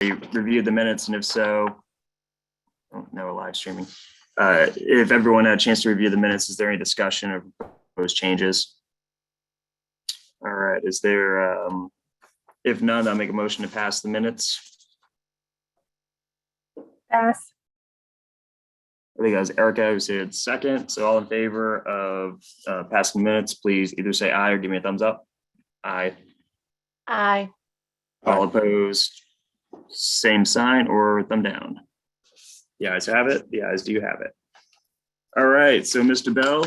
reviewed the minutes, and if so, oh, no, we're live streaming. If everyone had a chance to review the minutes, is there any discussion of proposed changes? All right, is there, if none, I'll make a motion to pass the minutes. Pass. I think that was Erica who said second. So all in favor of passing minutes, please either say aye or give me a thumbs up. Aye. Aye. All opposed, same sign or thumb down. The ayes have it. The ayes do have it. All right, so Mr. Bell,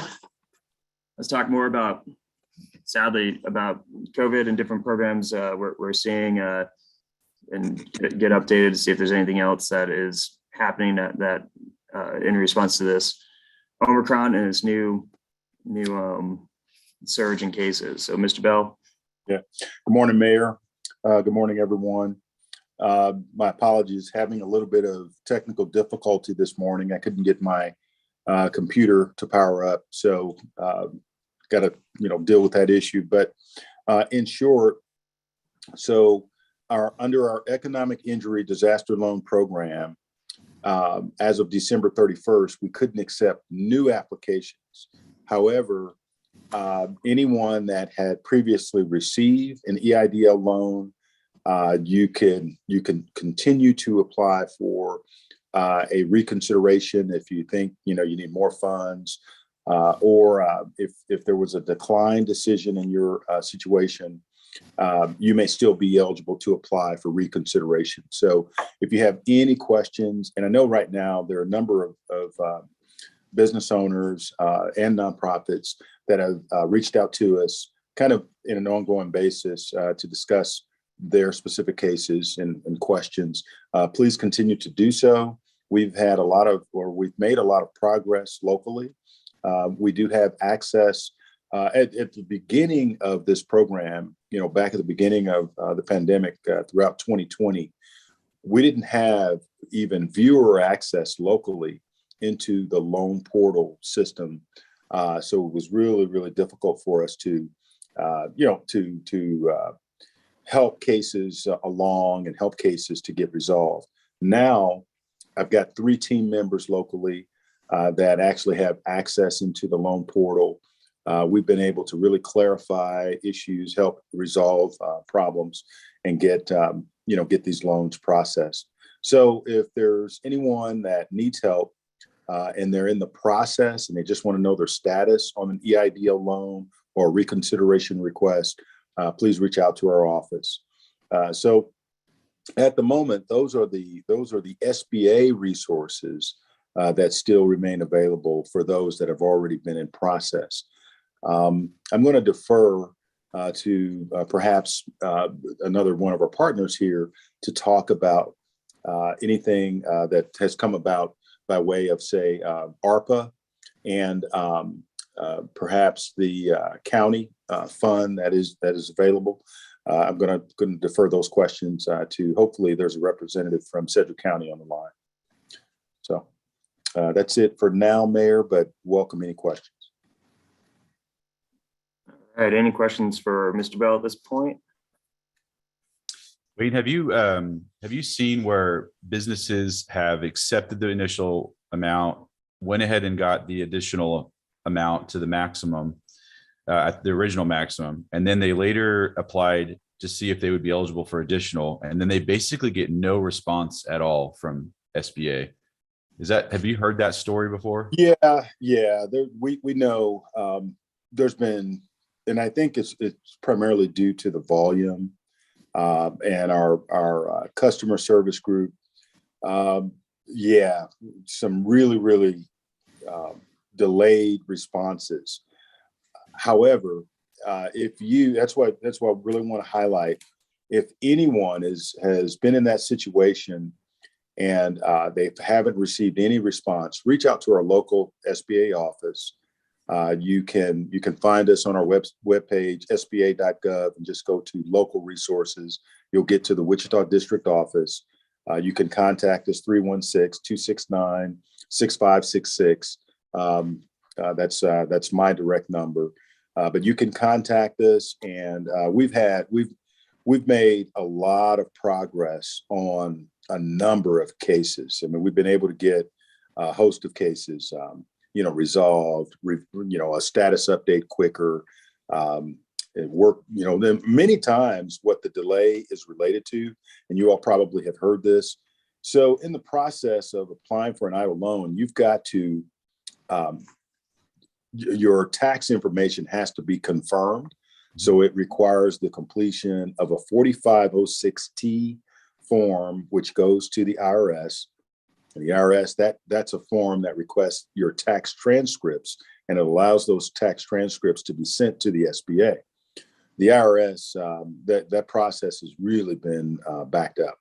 let's talk more about, sadly, about COVID and different programs we're seeing and get updated to see if there's anything else that is happening that in response to this Omicron and its new surge in cases. So Mr. Bell. Yeah, good morning, Mayor. Good morning, everyone. My apologies, having a little bit of technical difficulty this morning. I couldn't get my computer to power up, so got to deal with that issue. But in short, so under our economic injury disaster loan program, as of December 31st, we couldn't accept new applications. However, anyone that had previously received an EIDL loan, you can continue to apply for a reconsideration if you think you need more funds, or if there was a decline decision in your situation, you may still be eligible to apply for reconsideration. So if you have any questions, and I know right now there are a number of business owners and nonprofits that have reached out to us kind of in an ongoing basis to discuss their specific cases and questions, please continue to do so. We've made a lot of progress locally. We do have access at the beginning of this program, back at the beginning of the pandemic throughout 2020, we didn't have even viewer access locally into the loan portal system. So it was really, really difficult for us to help cases along and help cases to get resolved. Now, I've got 3 team members locally that actually have access into the loan portal. We've been able to really clarify issues, help resolve problems, and get these loans processed. So if there's anyone that needs help and they're in the process and they just want to know their status on an EIDL loan or reconsideration request, please reach out to our office. So at the moment, those are the SBA resources that still remain available for those that have already been in process. I'm going to defer to perhaps another one of our partners here to talk about anything that has come about by way of, say, ARPA and perhaps the county fund that is available. I'm going to defer those questions to, hopefully there's a representative from Sedgwick County on the line. So that's it for now, Mayor, but welcome any questions. All right, any questions for Mr. Bell at this point? Wade, have you seen where businesses have accepted the initial amount, went ahead and got the additional amount to the maximum, at the original maximum, and then they later applied to see if they would be eligible for additional, and then they basically get no response at all from SBA? Have you heard that story before? Yeah. We know there's been, and I think it's primarily due to the volume and our customer service group. Some really delayed responses. Hahowever, that's what I really want to highlight. If anyone has been in that situation and they haven't received any response, reach out to our local SBA office. You can find us on our webpage, sba.gov, and just go to local resources. You'll get to the Wichita District Office. You can contact us 316-269-6566. That's my direct number. But you can contact us, and we've we've made a lot of progress on a number of cases. I mean, we've been able to get a host of cases, resolved, a status update quicker. It worked, then many times what the delay is related to, and you all probably have heard this. So in the process of applying for an EIDL loan, you've got to, your tax information has to be confirmed. So it requires the completion of a 4506T form, which goes to the IRS. And the IRS, that's a form that requests your tax transcripts, and it allows those tax transcripts to be sent to the SBA. The IRS, that process has really been backed up.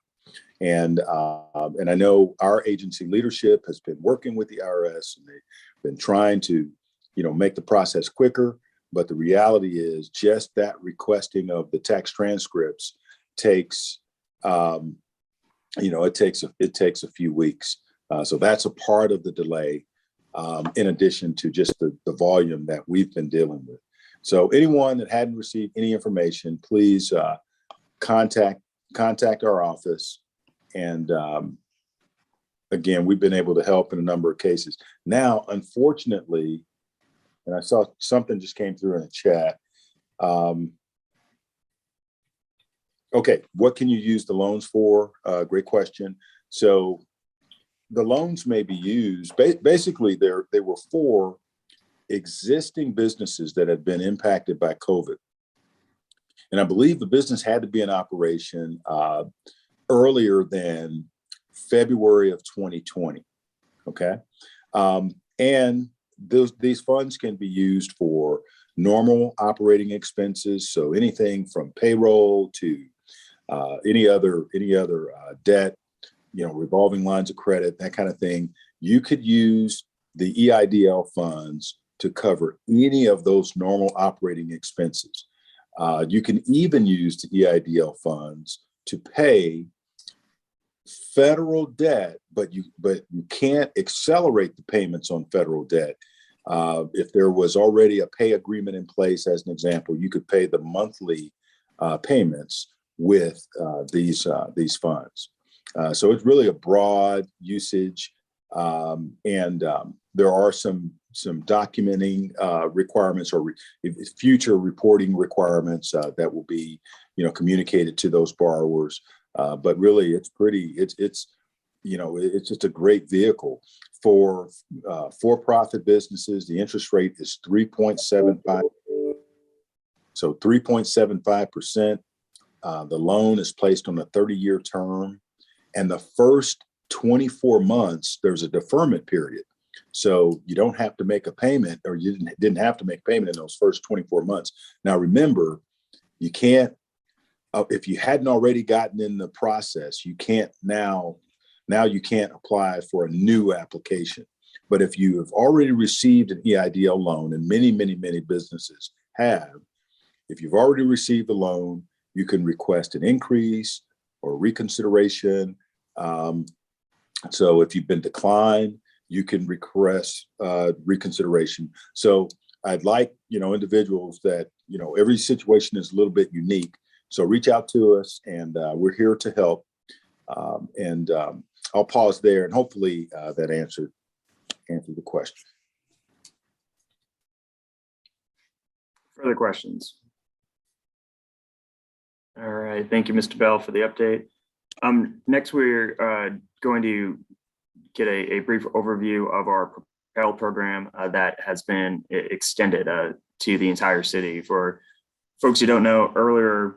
And I know our agency leadership has been working with the IRS, and they've been trying to, make the process quicker. But the reality is just that requesting of the tax transcripts takes, it takes a few weeks. So that's a part of the delay, in addition to just the volume that we've been dealing with. So anyone that hadn't received any information, please contact our office. And again, we've been able to help in a number of cases. Now, unfortunately, and I saw something just came through in the chat. Okay, what can you use the loans for? Great question. So the loans may be used, basically they were for existing businesses that had been impacted by COVID. And I believe the business had to be in operation earlier than February of 2020, okay? And these funds can be used for normal operating expenses. So anything from payroll to any other debt, revolving lines of credit, that kind of thing. You could use the EIDL funds to cover any of those normal operating expenses. You can even use the EIDL funds to pay federal debt, but you can't accelerate the payments on federal debt. If there was already a pay agreement in place, as an example, you could pay the monthly payments with these funds. So it's really a broad usage, and there are some documenting requirements or future reporting requirements that will be, communicated to those borrowers. But really, it's just a great vehicle for for-profit businesses. The interest rate is 3.75. So 3.75%. The loan is placed on a 30-year term, and the first 24 months there's a deferment period. So you don't have to make a payment, or you didn't have to make payment in those first 24 months. Now remember, you can't. If you hadn't already gotten in the process, you can't now you can't apply for a new application. But if you have already received an EIDL loan, and many businesses have, if you've already received a loan, you can request an increase or reconsideration. So if you've been declined, you can request reconsideration. So I'd like, individuals that, every situation is a little bit unique. So reach out to us, and we're here to help. And I'll pause there, and hopefully that answered the question. Further questions? All right, thank you, Mr. Bell, for the update. Next, we're going to get a brief overview of our Propel program that has been extended to the entire city. For folks who don't know,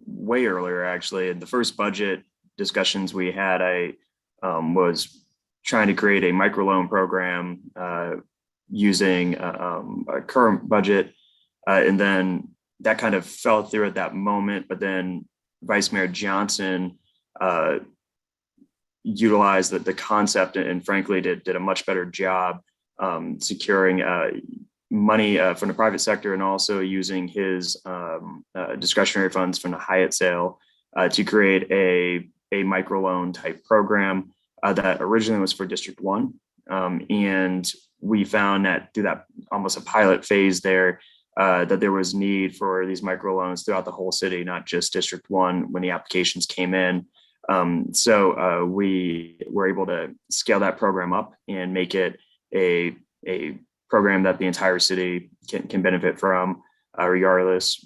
way earlier actually, in the first budget discussions we had, I was trying to create a microloan program using a current budget, and then that kind of fell through at that moment. But then Vice Mayor Johnson utilized the concept, and frankly did a much better job securing money from the private sector, and also using his discretionary funds from the Hyatt sale to create a microloan type program that originally was for District 1. And we found that through that almost a pilot phase there, that there was need for these microloans throughout the whole city, not just District 1 when the applications came in. So we were able to scale that program up and make it a program that the entire city can benefit from, regardless,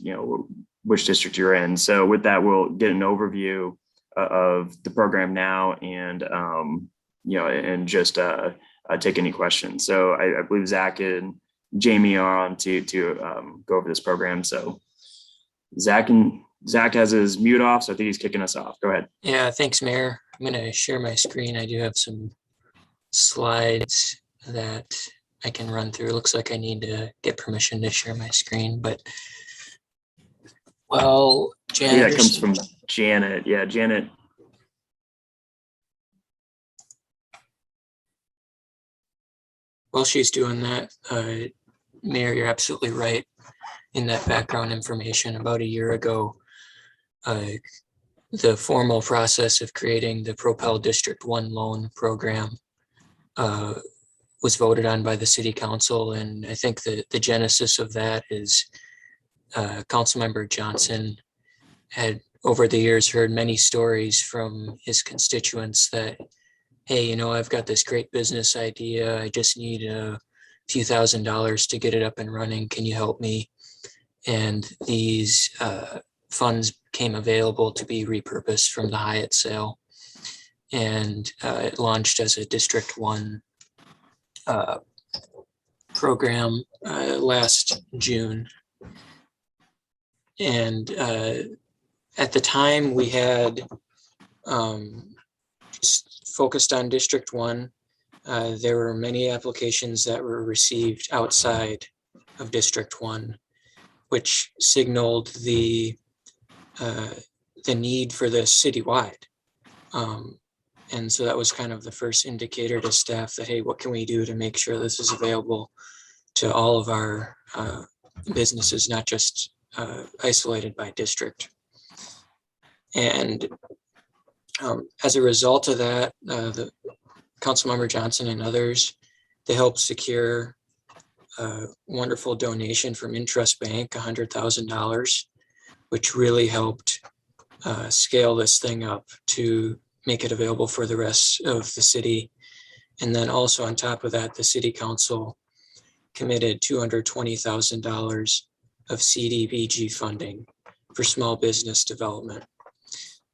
which district you're in. So with that, we'll get an overview of the program now, and and just take any questions. So I believe Zach and Jamie are on to go over this program. So Zach has his mute off, so I think he's kicking us off. Go ahead. Yeah, thanks, Mayor. I'm going to share my screen. I do have some slides that I can run through. It looks like I need to get permission to share my screen, but well, Janet. Yeah, it comes from Janet. Yeah, Janet. While she's doing that, Mayor, you're absolutely right in that background information. About a year ago, the formal process of creating the Propel District 1 loan program was voted on by the city council. And I think the genesis of that is Councilmember Johnson had over the years heard many stories from his constituents that, hey, I've got this great business idea. I just need a few $1,000s to get it up and running. Can you help me? And these funds came available to be repurposed from the Hyatt sale. And it launched as a District 1 program last June. And at the time we had just focused on District 1. There were many applications that were received outside of District 1, which signaled the need for this citywide. And so that was kind of the first indicator to staff that, hey, what can we do to make sure this is available to all of our businesses, not just isolated by district. And as a result of that, the Councilmember Johnson and others, they helped secure a wonderful donation from Intrust Bank, $100,000, which really helped scale this thing up to make it available for the rest of the city. And then also on top of that, the city council committed $220,000 of CDBG funding for small business development.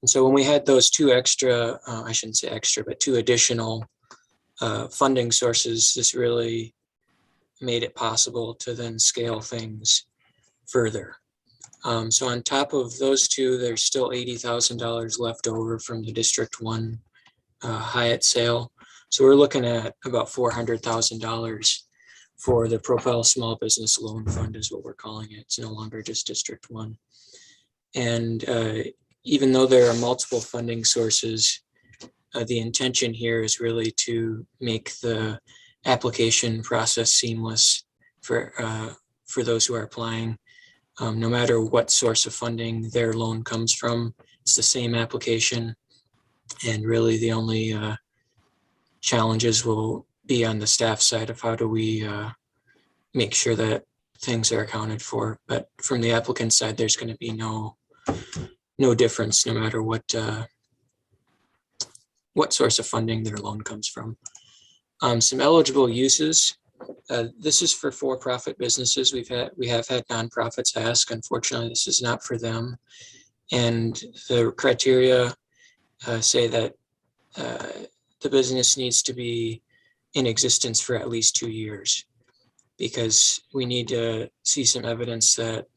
And so when we had those two extra, I shouldn't say extra, but two additional funding sources, this really made it possible to then scale things further. So on top of those two, there's still $80,000 left over from the District 1 Hyatt sale. So we're looking at about $400,000 for the Propel Small Business Loan Fund is what we're calling it. It's no longer just District 1. And even though there are multiple funding sources, the intention here is really to make the application process seamless for those who are applying. No matter what source of funding their loan comes from, it's the same application. And really the only challenges will be on the staff side of how do we make sure that things are accounted for. But from the applicant side, there's going to be no difference no matter what source of funding their loan comes from. Some eligible uses. This is for for-profit businesses. We have had nonprofits ask. Unfortunately, this is not for them. And the criteria say that the business needs to be in existence for at least 2 years, because we need to see some evidence that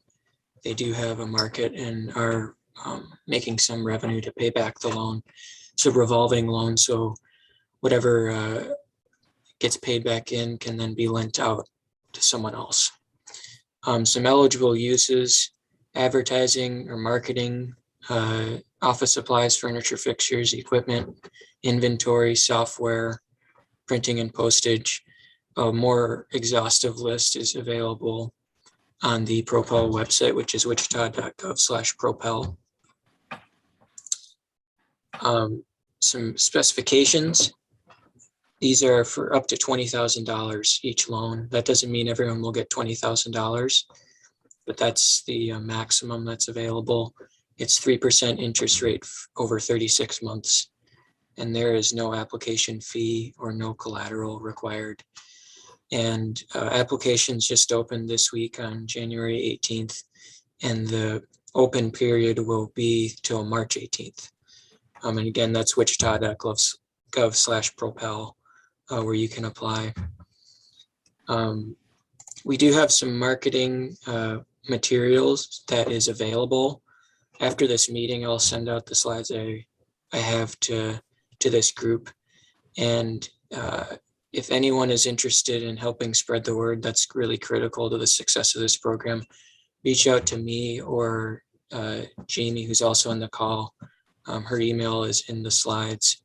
they do have a market and are making some revenue to pay back the loan. It's a revolving loan, so whatever gets paid back in can then be lent out to someone else. Some eligible uses: advertising or marketing, office supplies, furniture, fixtures, equipment, inventory, software, printing and postage. A more exhaustive list is available on the Propel website, which is wichita.gov/propel. Some specifications. These are for up to $20,000 each loan. That doesn't mean everyone will get $20,000, but that's the maximum that's available. It's 3% interest rate over 36 months. And there is no application fee or no collateral required. And applications just opened this week on January 18th. And the open period will be till March 18th. And again, that's wichita.gov/propel where you can apply. We do have some marketing materials that is available. After this meeting, I'll send out the slides I have to this group. And if anyone is interested in helping spread the word, that's really critical to the success of this program. Reach out to me or Jamie, who's also on the call. Her email is in the slides,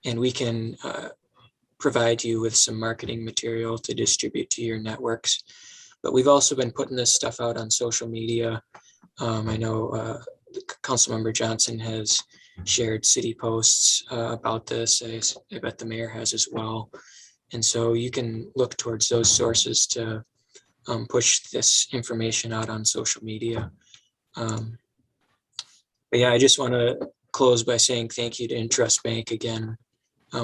and we can provide you with some marketing material to distribute to your networks. But we've also been putting this stuff out on social media. I know Councilmember Johnson has shared city posts about this. I bet the mayor has as well. And so you can look towards those sources to push this information out on social media. But yeah, I just want to close by saying thank you to Intrust Bank again.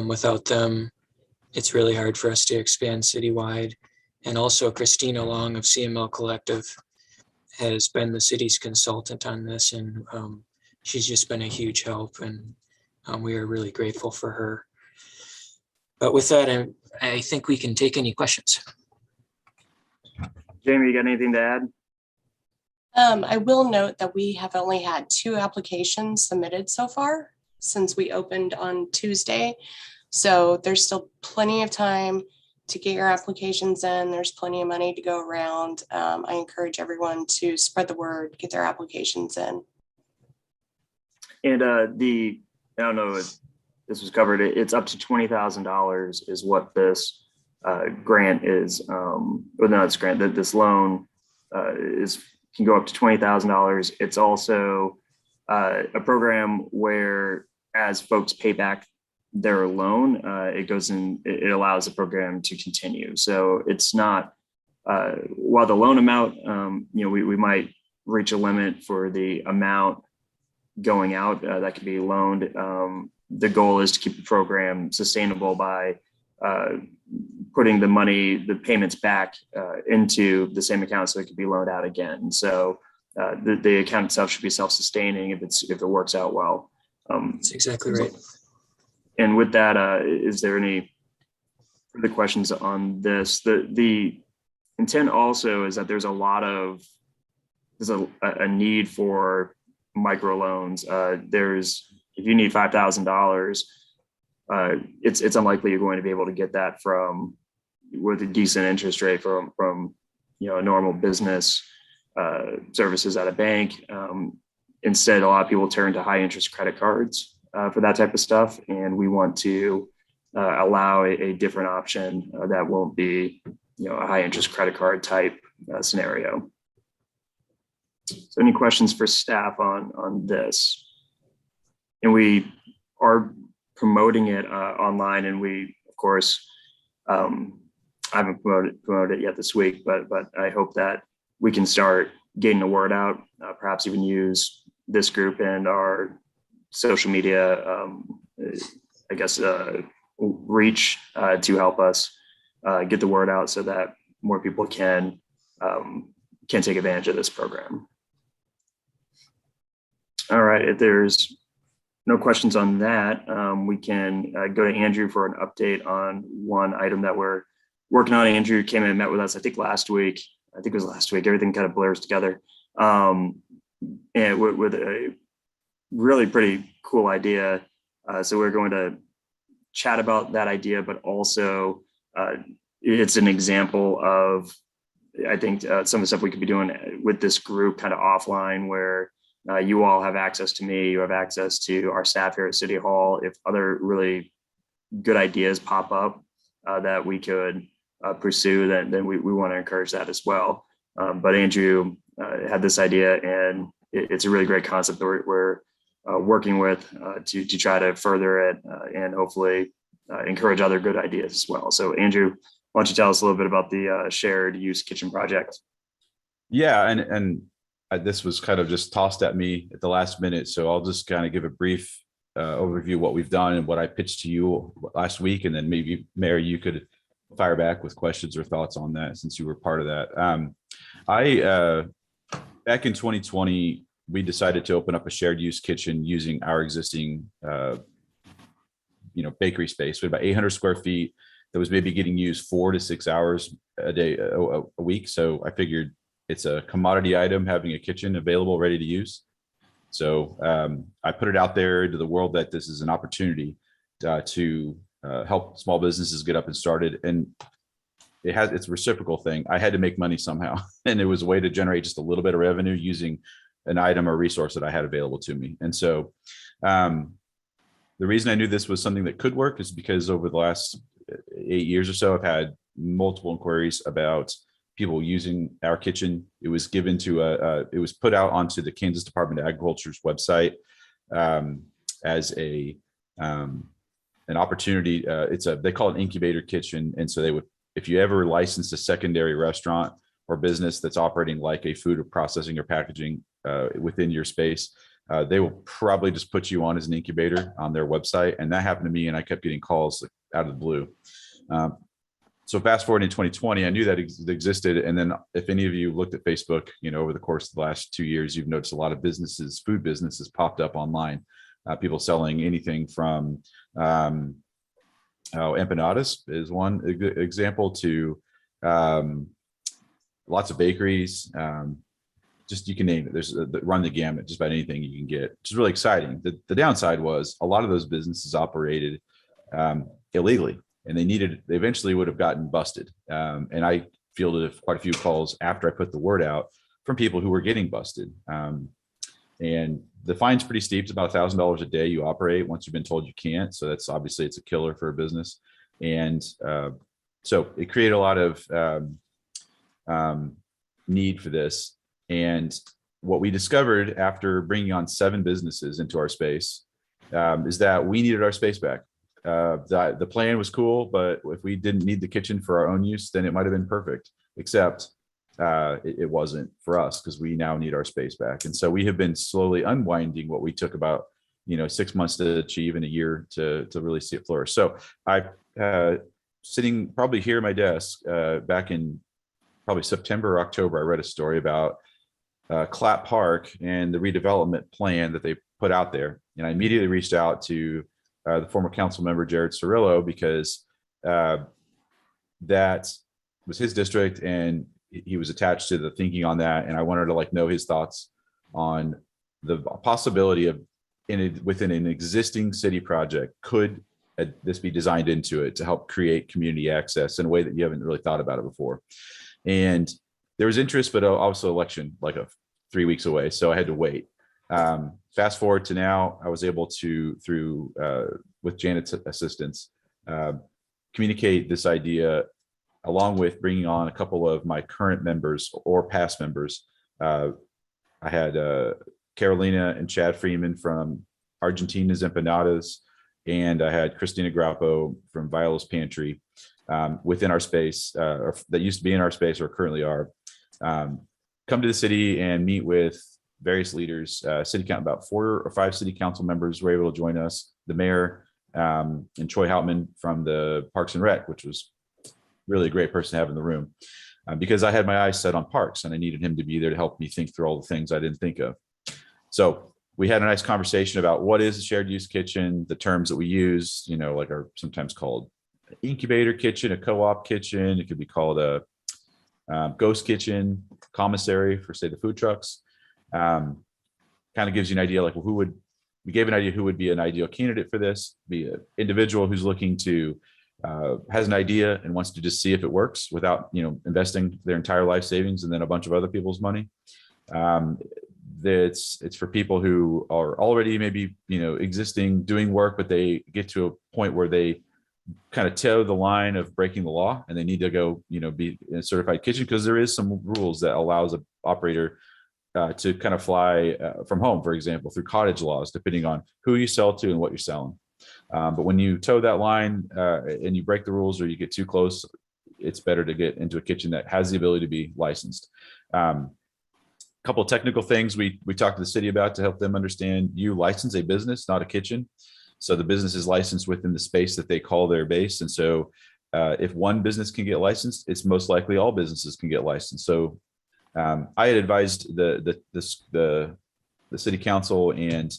Without them, it's really hard for us to expand citywide. And also Christina Long of CML Collective has been the city's consultant on this, and she's just been a huge help, and we are really grateful for her. But with that, I think we can take any questions. Jamie, you got anything to add? I will note that we have only had 2 applications submitted so far since we opened on Tuesday. So there's still plenty of time to get your applications in. There's plenty of money to go around. I encourage everyone to spread the word, get their applications in. And I don't know if this was covered, it's up to $20,000 is what this grant is, well, no, it's grant, that this loan can go up to $20,000. It's also a program where as folks pay back their loan, it allows the program to continue. So it's not, while the loan amount, we might reach a limit for the amount going out that can be loaned. The goal is to keep the program sustainable by putting the payments back into the same account so it can be loaned out again. So the account itself should be self-sustaining if it works out well. That's exactly right. And with that, is there any further questions on this? The intent also is that there's a need for microloans. If you need $5,000, it's unlikely you're going to be able to get that with a decent interest rate from a normal business services at a bank. Instead, a lot of people turn to high interest credit cards for that type of stuff, and we want to allow a different option that won't be a high interest credit card type scenario. So any questions for staff on this? And we are promoting it online, and we, of course, I haven't promoted it yet this week, but I hope that we can start getting the word out, perhaps even use this group and our social media, reach to help us get the word out so that more people can take advantage of this program. All right, if there's no questions on that, we can go to Andrew for an update on one item that we're working on. Andrew came in and met with us, I think last week. Everything kind of blurs together. And with a really pretty cool idea. So we're going to chat about that idea, but also it's an example of, I think, some of the stuff we could be doing with this group kind of offline, where you all have access to me, you have access to our staff here at City Hall. If other really good ideas pop up that we could pursue, then we want to encourage that as well. But Andrew had this idea, and it's a really great concept that we're working with to try to further it and hopefully encourage other good ideas as well. So Andrew, why don't you tell us a little bit about the shared use kitchen project? Yeah, this was kind of just tossed at me at the last minute, so I'll just kind of give a brief overview of what we've done and what I pitched to you last week, and then maybe Mary, you could fire back with questions or thoughts on that since you were part of that. I back in 2020, we decided to open up a shared use kitchen using our existing bakery space. We had about 800 square feet that was maybe getting used 4 to 6 hours a day, a week. So I figured it's a commodity item having a kitchen available, ready to use. So I put it out there into the world that this is an opportunity to help small businesses get up and started. And it's a reciprocal thing. I had to make money somehow. And it was a way to generate just a little bit of revenue using an item or resource that I had available to me. And so the reason I knew this was something that could work is because over the last 8 years or so, I've had multiple inquiries about people using our kitchen. It was given to it was put out onto the Kansas Department of Agriculture's website as an opportunity. They call it an incubator kitchen. And so they would, if you ever licensed a secondary restaurant or business that's operating like a food or processing or packaging within your space, they will probably just put you on as an incubator on their website. And that happened to me, and I kept getting calls out of the blue. So fast forward in 2020, I knew that existed. And then if any of you looked at Facebook, over the course of the last 2 years, you've noticed a lot of businesses, food businesses popped up online. People selling anything from empanadas is one example to lots of bakeries. Just you can name it. There's run the gamut, just about anything you can get, which is really exciting. The downside was a lot of those businesses operated illegally, and they eventually would have gotten busted. And I fielded quite a few calls after I put the word out from people who were getting busted. And the fine's pretty steep. It's about $1,000 a day you operate once you've been told you can't. So that's obviously it's a killer for a business. And so it created a lot of need for this. And what we discovered after bringing on 7 businesses into our space is that we needed our space back. The plan was cool, but if we didn't need the kitchen for our own use, then it might have been perfect, except it wasn't for us because we now need our space back. And so we have been slowly unwinding what we took about 6 months to achieve and a year to really see it flourish. So I sitting probably here at my desk back in probably September or October, I read a story about Clap Park and the redevelopment plan that they put out there. And I immediately reached out to the former council member, Jared Cirillo, because that was his district and he was attached to the thinking on that. And I wanted to know his thoughts on the possibility of within an existing city project, could this be designed into it to help create community access in a way that you haven't really thought about it before. And there was interest, but also election 3 weeks away. So I had to wait. Fast forward to now, I was able to, through with Janet's assistance, communicate this idea along with bringing on a couple of my current members or past members. I had Carolina and Chad Freeman from Argentina's Empanadas, and I had Christina Grappo from Viola's Pantry within our space, or that used to be in our space or currently are, come to the city and meet with various leaders. City count, about 4 or 5 city council members were able to join us, the mayor, and Troy Houtman from the Parks and Rec, which was really a great person to have in the room, because I had my eyes set on parks and I needed him to be there to help me think through all the things I didn't think of. So we had a nice conversation about what is a shared use kitchen, the terms that we use, are sometimes called incubator kitchen, a co-op kitchen. It could be called a ghost kitchen, commissary for, say, the food trucks. Kind of gives you an idea, we gave an idea who would be an ideal candidate for this, be an individual who's looking to, has an idea and wants to just see if it works without, investing their entire life savings and then a bunch of other people's money. It's for people who are already maybe, existing, doing work, but they get to a point where they kind of toe the line of breaking the law and they need to go, be in a certified kitchen, because there is some rules that allows an operator to kind of fly from home, for example, through cottage laws, depending on who you sell to and what you're selling. But when you toe that line and you break the rules or you get too close, it's better to get into a kitchen that has the ability to be licensed. couple of technical things we talked to the city about to help them understand. You license a business, not a kitchen. So the business is licensed within the space that they call their base. And so if one business can get licensed, it's most likely all businesses can get licensed. So I had advised the city council and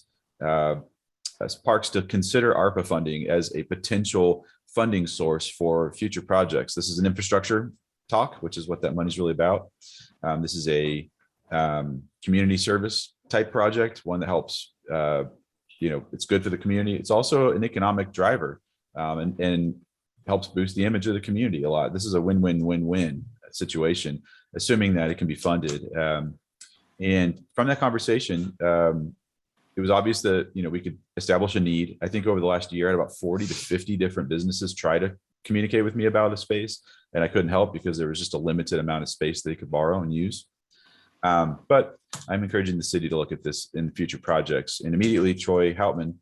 as Parks to consider ARPA funding as a potential funding source for future projects. This is an infrastructure talk, which is what that money is really about. This is a community service type project, one that helps, it's good for the community. It's also an economic driver and helps boost the image of the community a lot. This is a win-win-win-win situation, assuming that it can be funded. And from that conversation, it was obvious that, we could establish a need. I think over the last year, I had about 40 to 50 different businesses try to communicate with me about a space, and I couldn't help because there was just a limited amount of space they could borrow and use. But I'm encouraging the city to look at this in future projects. And immediately Troy Houtman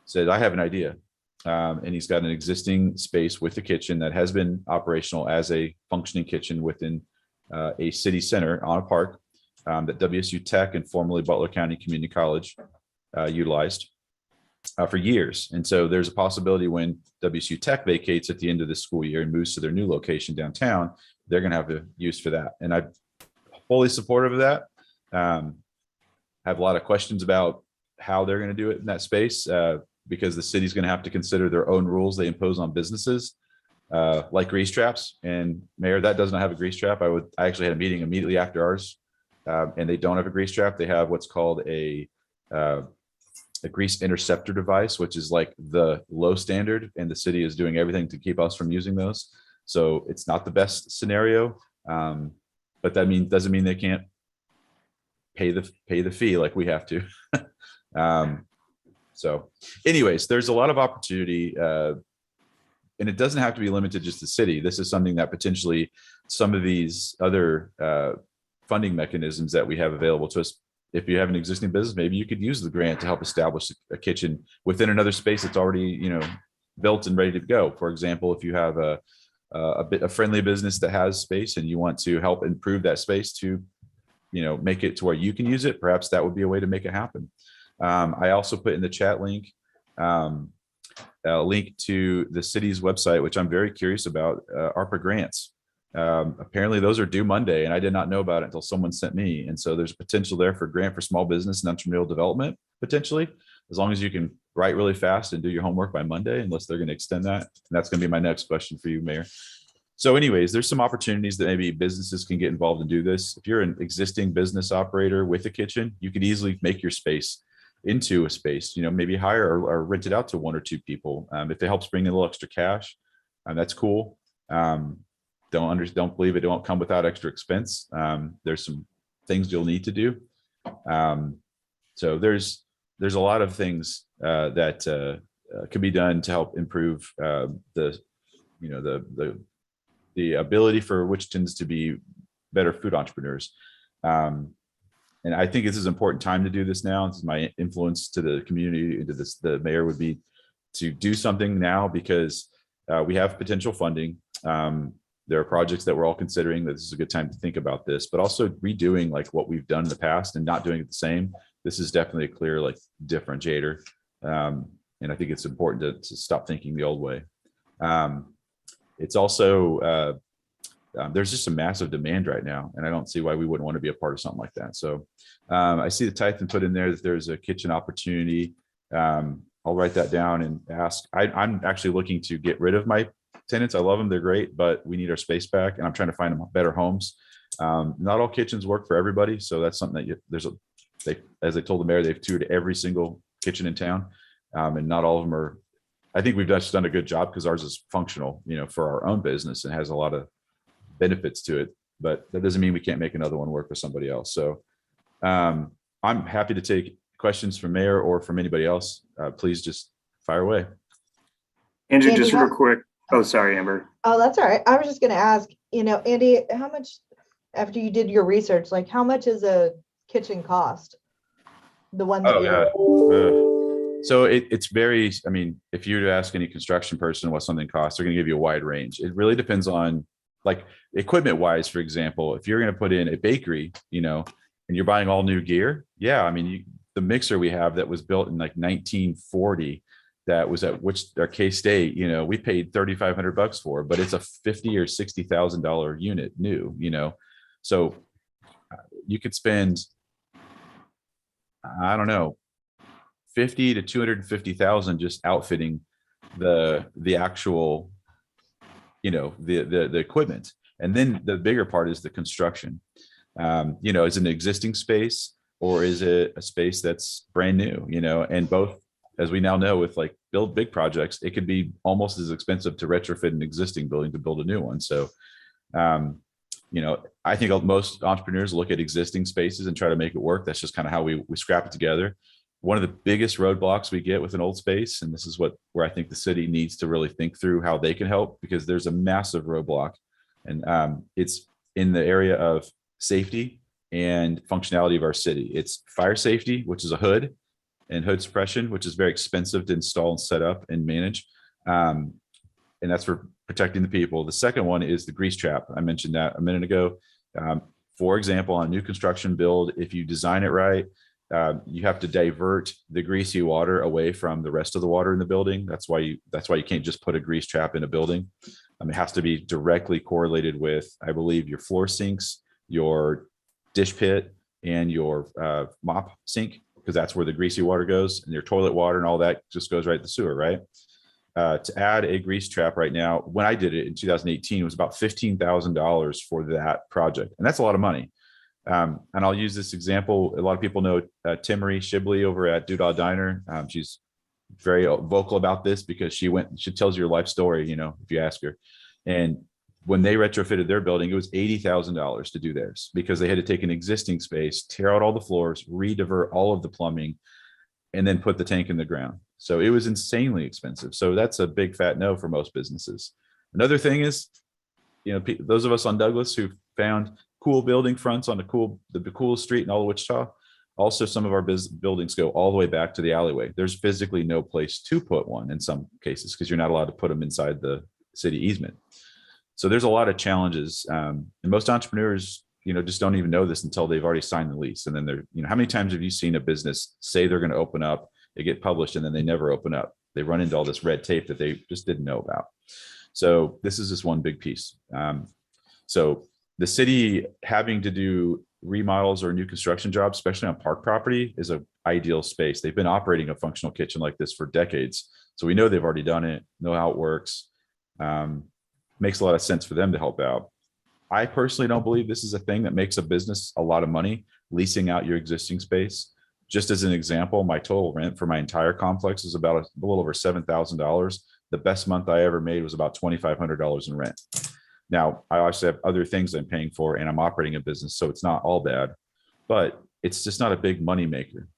said, I have an idea. And he's got an existing space with the kitchen that has been operational as a functioning kitchen within a city center on a park that WSU Tech and formerly Butler County Community College utilized for years. And so there's a possibility when WSU Tech vacates at the end of this school year and moves to their new location downtown, they're going to have a use for that. And I'm fully supportive of that. I have a lot of questions about how they're going to do it in that space because the city's going to have to consider their own rules they impose on businesses like grease traps. And Mayor, that does not have a grease trap. I actually had a meeting immediately after ours and they don't have a grease trap. They have what's called a grease interceptor device, which is like the low standard, and the city is doing everything to keep us from using those. So it's not the best scenario, but that doesn't mean they can't pay the fee like we have to. So anyways, there's a lot of opportunity, and it doesn't have to be limited just to the city. This is something that potentially some of these other funding mechanisms that we have available to us. If you have an existing business, maybe you could use the grant to help establish a kitchen within another space that's already, built and ready to go. For example, if you have a friendly business that has space and you want to help improve that space to, make it to where you can use it, perhaps that would be a way to make it happen. I also put in the chat link a link to the city's website, which I'm very curious about, ARPA grants. Apparently those are due Monday, and I did not know about it until someone sent me. And so there's potential there for grant for small business and entrepreneurial development, potentially, as long as you can write really fast and do your homework by Monday, unless they're going to extend that. And that's going to be my next question for you, Mayor. So anyways, there's some opportunities that maybe businesses can get involved and do this. If you're an existing business operator with a kitchen, you could easily make your space into a space, maybe hire or rent it out to one or two people. If it helps bring in a little extra cash, that's cool. Don't believe it won't come without extra expense. There's some things you'll need to do. So there's a lot of things that can be done to help improve the ability for Wichitans to be better food entrepreneurs. And I think this is an important time to do this now. This is my influence to the community, into this, the mayor would be to do something now because we have potential funding. There are projects that we're all considering that this is a good time to think about this, but also redoing like what we've done in the past and not doing it the same. This is definitely a clear differentiator. And I think it's important to stop thinking the old way. It's also, there's just a massive demand right now, and I don't see why we wouldn't want to be a part of something like that. So I see the Tython put in there that there's a kitchen opportunity. I'll write that down and ask. I'm actually looking to get rid of my tenants. I love them. They're great, but we need our space back, and I'm trying to find them better homes. Not all kitchens work for everybody. So that's something that as I told the mayor, they've toured every single kitchen in town. And not all of them are, I think we've just done a good job because ours is functional, for our own business and has a lot of benefits to it, but that doesn't mean we can't make another one work for somebody else. So I'm happy to take questions from Mayor or from anybody else. Please just fire away. Andrew, Andy, just real quick. Oh, sorry, Amber. Oh, that's all right. I was just going to ask, Andy, how much, after you did your research, how much is a kitchen cost? The one that So it's very, if you were to ask any construction person what something costs, they're going to give you a wide range. It really depends on equipment wise. For example, if you're going to put in a bakery, and you're buying all new gear. Yeah, I mean, the mixer we have that was built in like 1940, that was at K-State, you know, we paid $3,500 for, but it's a $50,000 or $60,000 unit new, you know. So you could spend, I don't know, 50 to 250,000 just outfitting the actual, you know, the equipment. And then the bigger part is the construction. You know, is it an existing space or is it a space that's brand new, you know? And both, as we now know, with like build big projects, it could be almost as expensive to retrofit an existing building to build a new one. So, you know, I think most entrepreneurs look at existing spaces and try to make it work. That's just kind of how we scrap it together. One of the biggest roadblocks we get with an old space, and this is where I think the city needs to really think through how they can help, because there's a massive roadblock, and it's in the area of safety and functionality of our city. It's fire safety, which is a hood, and hood suppression, which is very expensive to install and set up and manage. And that's for protecting the people. The second one is the grease trap. I mentioned that a minute ago. For example, on a new construction build, if you design it right, you have to divert the greasy water away from the rest of the water in the building. That's why you can't just put a grease trap in a building. It has to be directly correlated with, I believe, your floor sinks, your dish pit, and your mop sink, because that's where the greasy water goes, and your toilet water and all that just goes right to the sewer, right? To add a grease trap right now, when I did it in 2018, it was about $15,000 for that project. And that's a lot of money. And I'll use this example. A lot of people know Timmery Shibley over at Doodah Diner. She's very vocal about this because she tells your life story, you know, if you ask her. And when they retrofitted their building, it was $80,000 to do theirs, because they had to take an existing space, tear out all the floors, re-divert all of the plumbing, and then put the tank in the ground. So it was insanely expensive. So that's a big fat no for most businesses. Another thing is, you know, those of us on Douglas who found cool building fronts on the coolest street in all of Wichita. Also, some of our buildings go all the way back to the alleyway. There's physically no place to put one in some cases, because you're not allowed to put them inside the city easement. So there's a lot of challenges. And most entrepreneurs, you know, just don't even know this until they've already signed the lease. And then they're, you know, how many times have you seen a business say they're going to open up, they get published, and then they never open up? They run into all this red tape that they just didn't know about. So this is just one big piece. So the city having to do remodels or new construction jobs, especially on park property, is an ideal space. They've been operating a functional kitchen like this for decades. So we know they've already done it, know how it works. Makes a lot of sense for them to help out. I personally don't believe this is a thing that makes a business a lot of money, leasing out your existing space. Just as an example, my total rent for my entire complex is about a little over $7,000. The best month I ever made was about $2,500 in rent. Now, I also have other things I'm paying for, and I'm operating a business, so it's not all bad, but it's just not a big money maker.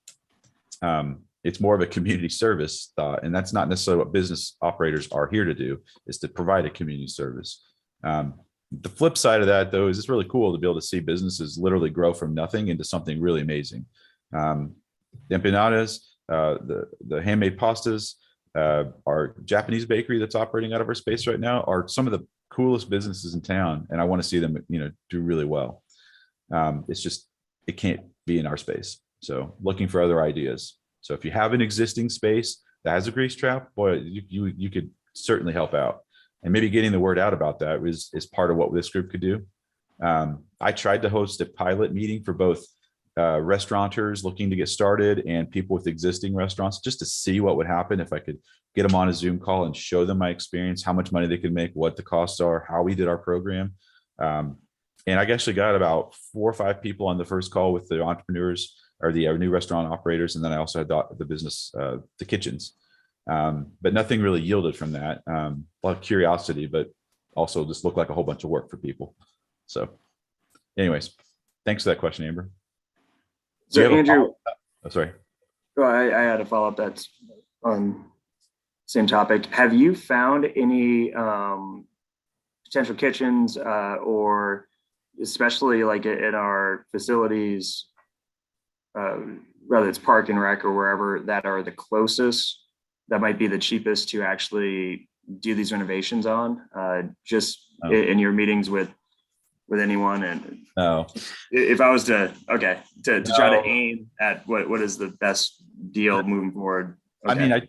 It's more of a community service thought, and that's not necessarily what business operators are here to do, is to provide a community service. The flip side of that, though, is it's really cool to be able to see businesses literally grow from nothing into something really amazing. The empanadas, the handmade pastas, our Japanese bakery that's operating out of our space right now are some of the coolest businesses in town, and I want to see them, you know, do really well. It's just, it can't be in our space. So looking for other ideas. So if you have an existing space that has a grease trap, boy, you could certainly help out. And maybe getting the word out about that is part of what this group could do. I tried to host a pilot meeting for both restaurateurs looking to get started and people with existing restaurants, just to see what would happen if I could get them on a Zoom call and show them my experience, how much money they could make, what the costs are, how we did our program. And I actually got about 4 or 5 people on the first call with the entrepreneurs or the new restaurant operators. And then I also had the business, the kitchens. But nothing really yielded from that. A lot of curiosity, but also just looked like a whole bunch of work for people. So anyways, thanks for that question, Amber. So Andrew, oh, sorry. Well, I had a follow-up that's on same topic. Have you found any potential kitchens or especially like in our facilities, whether it's Park and Rec or wherever, that are the closest, that might be the cheapest to actually do these renovations on? In your meetings with with anyone? And No, if I was to, okay, to try No. to aim at what is the best deal moving forward? I mean, Okay.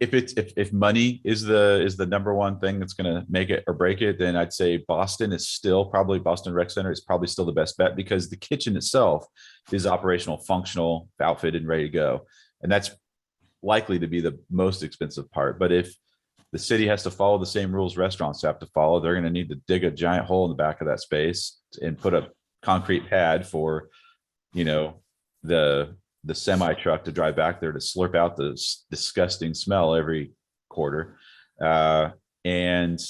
if money is the number one thing that's going to make it or break it, then I'd say Boston Rec Center is probably still the best bet, because the kitchen itself is operational, functional, outfitted, and ready to go. And that's likely to be the most expensive part. But if the city has to follow the same rules restaurants have to follow, they're going to need to dig a giant hole in the back of that space and put a concrete pad for, the semi truck to drive back there to slurp out the disgusting smell every quarter. And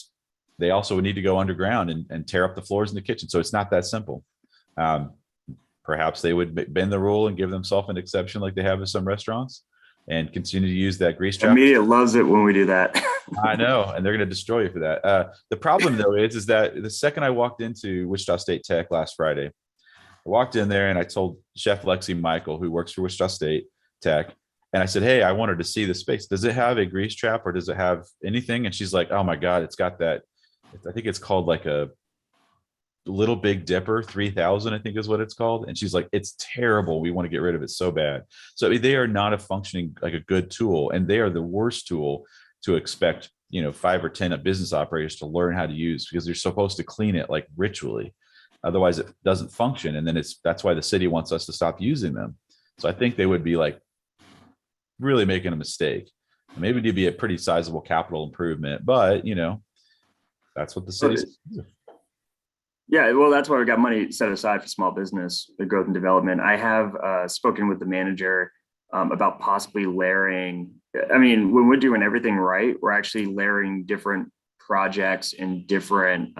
they also would need to go underground and tear up the floors in the kitchen. So it's not that simple. Perhaps they would bend the rule and give themselves an exception like they have in some restaurants and continue to use that grease trap. Media loves it when we do that. I know, and they're going to destroy you for that. The problem though is that the second I walked into Wichita State Tech last Friday, I walked in there and I told Chef Lexi Michael, who works for Wichita State Tech, and I said, "Hey, I wanted to see the space. Does it have a grease trap or does it have anything?" And she's like, "Oh my God, it's got that. I think it's called like a Little Big Dipper 3000, I think is what it's called." And she's like, "It's terrible. We want to get rid of it so bad." So I mean, they are not a functioning, like a good tool, and they are the worst tool to expect, 5 or 10 business operators to learn how to use, because they're supposed to clean it like ritually. Otherwise it doesn't function. And then that's why the city wants us to stop using them. So I think they would be like really making a mistake. Maybe it'd be a pretty sizable capital improvement, but that's what the city's. Yeah, well, that's why we got money set aside for small business, the growth and development. I have spoken with the manager about possibly layering. I mean, when we're doing everything right, we're actually layering different projects and different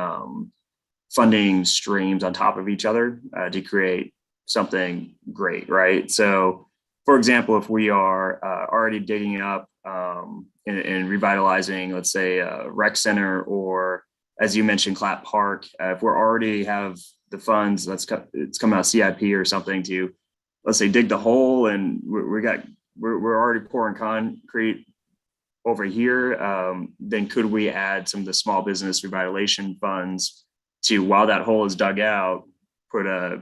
funding streams on top of each other to create something great, right? So, for example, if we are already digging up and revitalizing, let's say, a rec center, or as you mentioned, Clap Park, if we're already have the funds, it's coming out of CIP or something to, let's say, dig the hole, and we're already pouring concrete over here, then could we add some of the small business revitalization funds to, while that hole is dug out, put a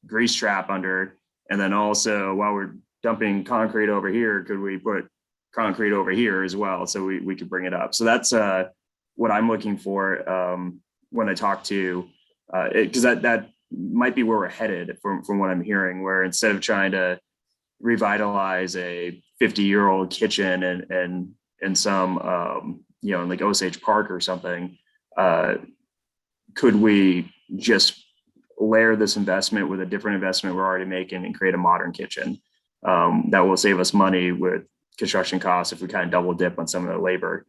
grease trap under, and then also while we're dumping concrete over here, could we put concrete over here as well, so we could bring it up. So that's what I'm looking for when I talk to, because that might be where we're headed from what I'm hearing, where instead of trying to revitalize a 50-year-old kitchen and some in like Osage Park or something, could we just layer this investment with a different investment we're already making and create a modern kitchen that will save us money with construction costs if we kind of double dip on some of the labor.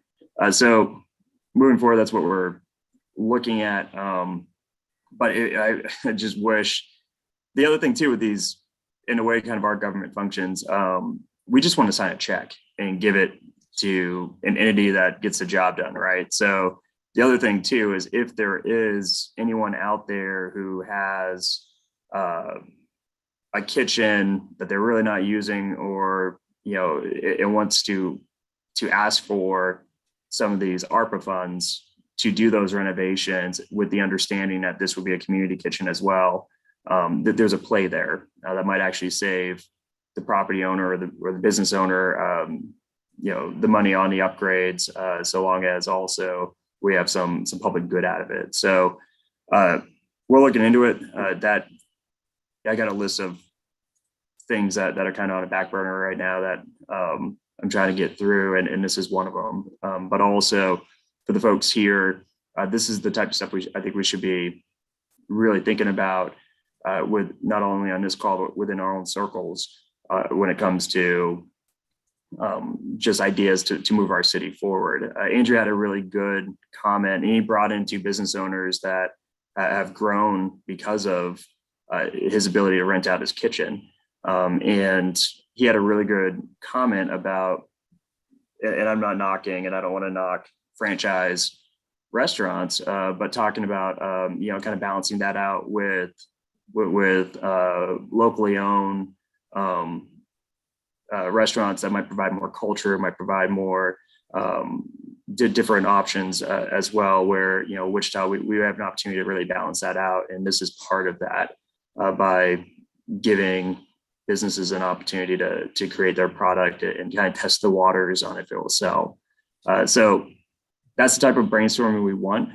So moving forward, that's what we're looking at. But I just wish, the other thing too with these, in a way, kind of our government functions, we just want to sign a check and give it to an entity that gets the job done, right? So the other thing too is, if there is anyone out there who has a kitchen that they're really not using, or it wants to ask for some of these ARPA funds to do those renovations, with the understanding that this would be a community kitchen as well, that there's a play there that might actually save the property owner or the business owner, the money on the upgrades, so long as also we have some public good out of it. So we're looking into it. That I got a list of things that are kind of on a back burner right now that I'm trying to get through, and this is one of them. But also for the folks here, this is the type of stuff I think we should be really thinking about with not only on this call, but within our own circles when it comes to just ideas to move our city forward. Andrew had a really good comment, and he brought in 2 business owners that have grown because of his ability to rent out his kitchen. And he had a really good comment about, and I'm not knocking, and I don't want to knock franchise restaurants, but talking about, kind of balancing that out with locally owned restaurants that might provide more culture, might provide more did different options as well, where, Wichita, we have an opportunity to really balance that out. And this is part of that, by giving businesses an opportunity to create their product and kind of test the waters on if it will sell. So that's the type of brainstorming we want.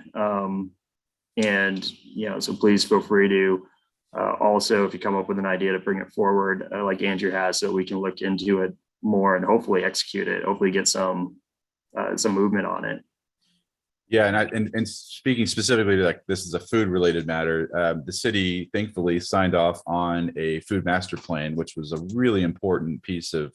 So please feel free to also, if you come up with an idea, to bring it forward like Andrew has, so we can look into it more and hopefully execute it, hopefully get some movement on it. Yeah, and speaking specifically, like, this is a food related matter. The city thankfully signed off on a food master plan, which was a really important piece of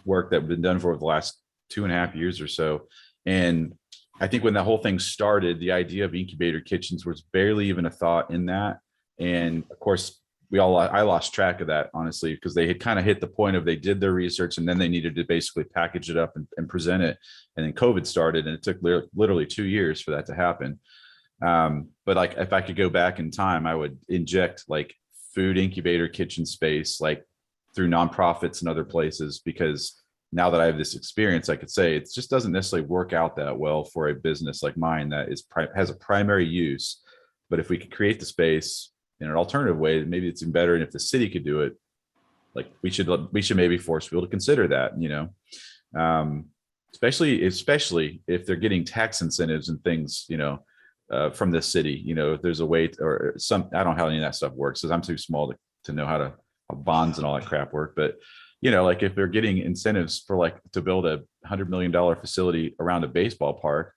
work that had been done for the last 2.5 years or so. And I think when the whole thing started, the idea of incubator kitchens was barely even a thought in that. And of course, I lost track of that, honestly, because they had kind of hit the point of, they did their research and then they needed to basically package it up and present it. And then COVID started, and it took literally 2 years for that to happen. But like, if I could go back in time, I would inject like food incubator kitchen space, like through nonprofits and other places, because now that I have this experience, I could say it just doesn't necessarily work out that well for a business like mine that has a primary use. But if we could create the space in an alternative way, maybe it's even better. And if the city could do it, like, we should maybe force people to consider that, especially if they're getting tax incentives and things, from the city, if there's a way or some, I don't know how any of that stuff works, because I'm too small to know how bonds and all that crap work. But, like, if they're getting incentives for, like, to build a $100 million facility around a baseball park,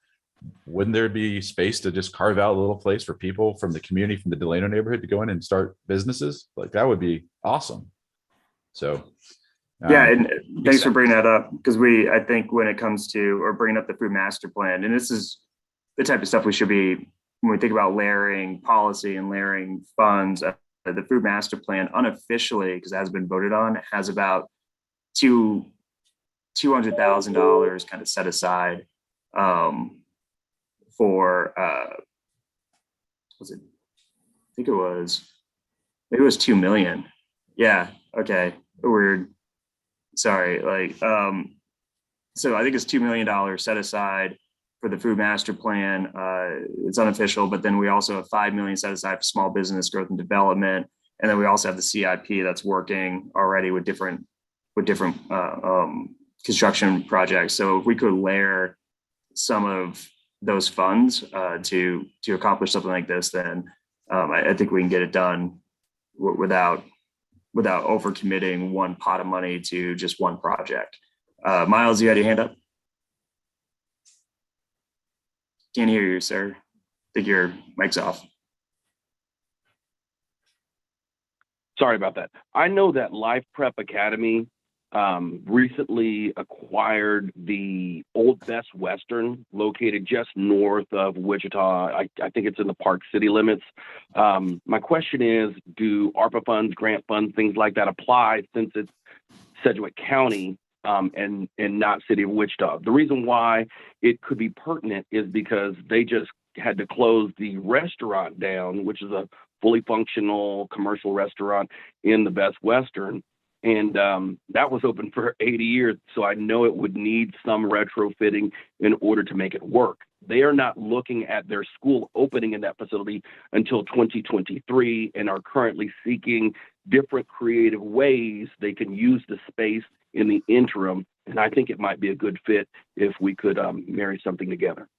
wouldn't there be space to just carve out a little place for people from the community, from the Delano neighborhood, to go in and start businesses? Like, that would be awesome. So yeah, and thanks for bringing that up, because I think when it comes to, or bringing up the food master plan, and this is the type of stuff we should be, when we think about layering policy and layering funds, the food master plan unofficially, because it has been voted on, has about $200,000 kind of set aside for was it? I think it was, maybe it was 2 million. Yeah. Okay. Weird. Sorry. So I think it's $2 million set aside for the food master plan. It's unofficial, but then we also have 5 million set aside for small business growth and development, and then we also have the CIP that's working already with different construction projects. So if we could layer some of those funds to accomplish something like this, then I think we can get it done without overcommitting one pot of money to just one project. Miles, you had your hand up? Can't hear you, sir. I think your mic's off. Sorry about that. I know that Life Prep Academy recently acquired the old Best Western, located just north of Wichita. I think it's in the Park City limits. My question is, do ARPA funds, grant funds, things like that apply, since it's Sedgwick County and not City of Wichita? The reason why it could be pertinent is because they just had to close the restaurant down, which is a fully functional commercial restaurant in the Best Western. And that was open for 80 years. So I know it would need some retrofitting in order to make it work. They are not looking at their school opening in that facility until 2023, and are currently seeking different creative ways they can use the space in the interim. And I think it might be a good fit if we could marry something together.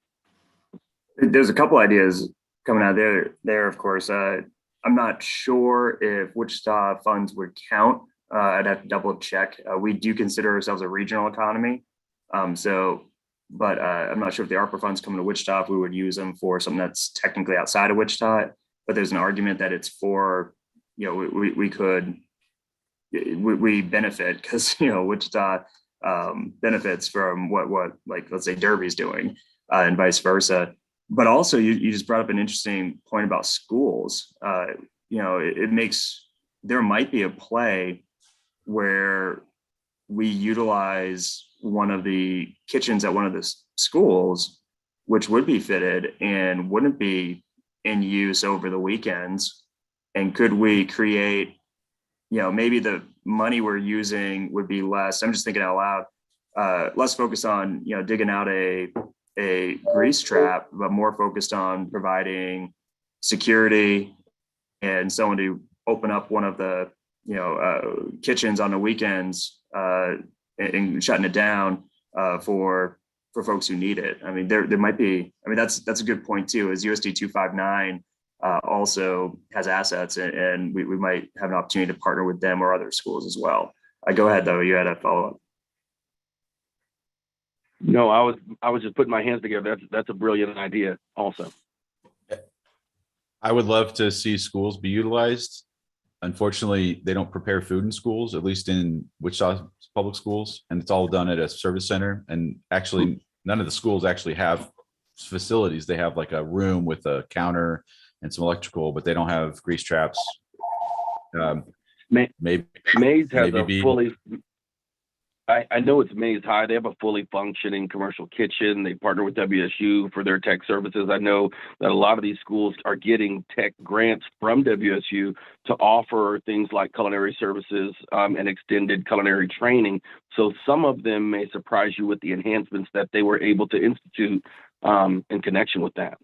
There's a couple ideas coming out there, of course. I'm not sure if Wichita funds would count. I'd have to double check. We do consider ourselves a regional economy. But I'm not sure if the ARPA funds come to Wichita, if we would use them for something that's technically outside of Wichita. But there's an argument that it's for, we benefit, because, Wichita benefits from what like, let's say Derby's doing, and vice versa. But also you just brought up an interesting point about schools. There might be a play where we utilize one of the kitchens at one of the schools, which would be fitted and wouldn't be in use over the weekends. And could we create, maybe the money we're using would be less, I'm just thinking out loud, less focus on, digging out a a grease trap, but more focused on providing security and someone to open up one of the, kitchens on the weekends and shutting it down for folks who need it. I mean, there might be, that's a good point too, is USD 259 also has assets, and we might have an opportunity to partner with them or other schools as well. Go ahead though, you had a follow-up. No, I was just putting my hands together. That's a brilliant idea also. I would love to see schools be utilized. Unfortunately, they don't prepare food in schools, at least in Wichita public schools, and it's all done at a service center. And actually, none of the schools actually have facilities. They have like a room with a counter and some electrical, but they don't have grease traps. Maybe Mays has maybe a fully, I know it's Mays High. They have a fully functioning commercial kitchen. They partner with WSU for their tech services. I know that a lot of these schools are getting tech grants from WSU to offer things like culinary services and extended culinary training. So some of them may surprise you with the enhancements that they were able to institute in connection with that.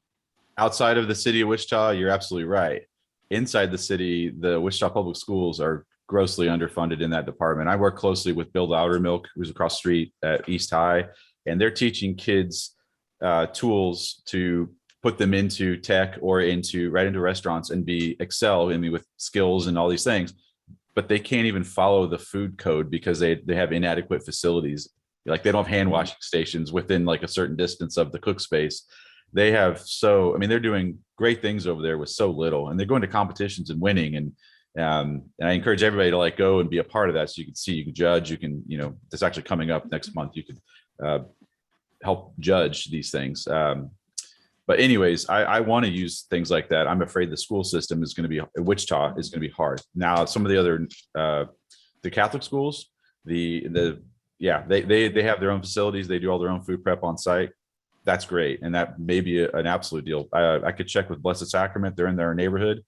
outside of the city of Wichita, you're absolutely right. Inside the city, the Wichita Public Schools are grossly underfunded in that department. I work closely with Bill Loudermilk, who's across the street at East High, and they're teaching kids tools to put them into tech or into restaurants and excel with skills and all these things. But they can't even follow the food code because they have inadequate facilities. Like they don't have hand washing stations within like a certain distance of the cook space. They have they're doing great things over there with so little, and they're going to competitions and winning. And I encourage everybody to like go and be a part of that. So you can see, you can judge, you can, that's actually coming up next month. You can help judge these things. But anyways, I want to use things like that. I'm afraid the school system is going to be, Wichita is going to be hard. Now, some of the other, the Catholic schools, they have their own facilities. They do all their own food prep on site. That's great. And that may be an absolute deal. I could check with Blessed Sacrament. They're in their neighborhood.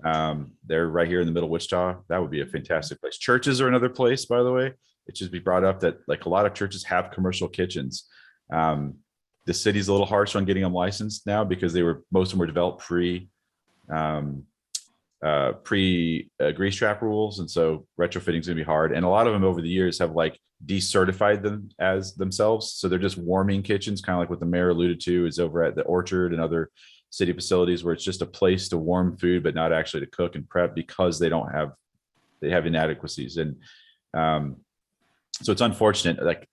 They're right here in the middle of Wichita. That would be a fantastic place. Churches are another place, by the way. It should be brought up that like a lot of churches have commercial kitchens. The city's a little harsh on getting them licensed now because most of them were developed pre grease trap rules, and so retrofitting is going to be hard. And a lot of them over the years have like decertified them as themselves, so they're just warming kitchens, kind of like what the mayor alluded to is over at the Orchard and other city facilities, where it's just a place to warm food but not actually to cook and prep because they have inadequacies. And so it's unfortunate. Like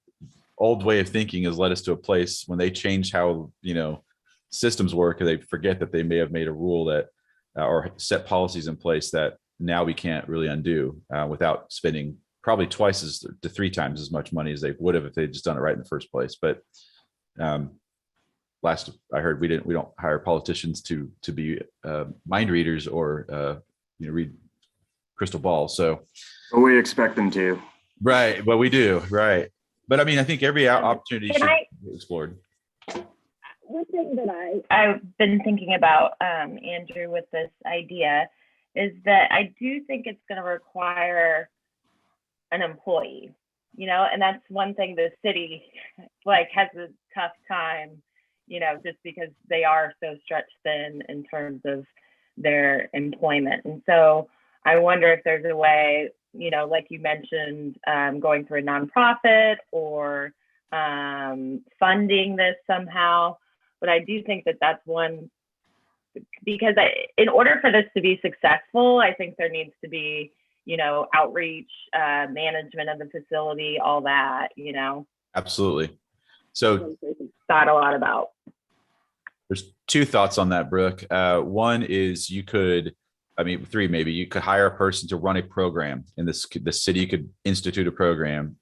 old way of thinking has led us to a place when they change how systems work, and they forget that they may have made a rule that or set policies in place that now we can't really undo without spending probably twice to three times as much money as they would have if they'd just done it right in the first place. But last I heard, we don't hire politicians to be mind readers or read crystal balls. So But we expect them to. Right, but we do, right. But I mean, I think every opportunity should be explored. One thing that I've been thinking about, Andrew, with this idea is that I do think it's going to require an employee, and that's one thing the city has a tough time, just because they are so stretched thin in terms of their employment. And so I wonder if there's a way, like you mentioned, going through a nonprofit or funding this somehow. But I do think that that's one, because in order for this to be successful, I think there needs to be, outreach, management of the facility, all that, Absolutely. So thought a lot about. There's two thoughts on that, Brooke. One is three maybe. You could hire a person to run a program, and the city could institute a program,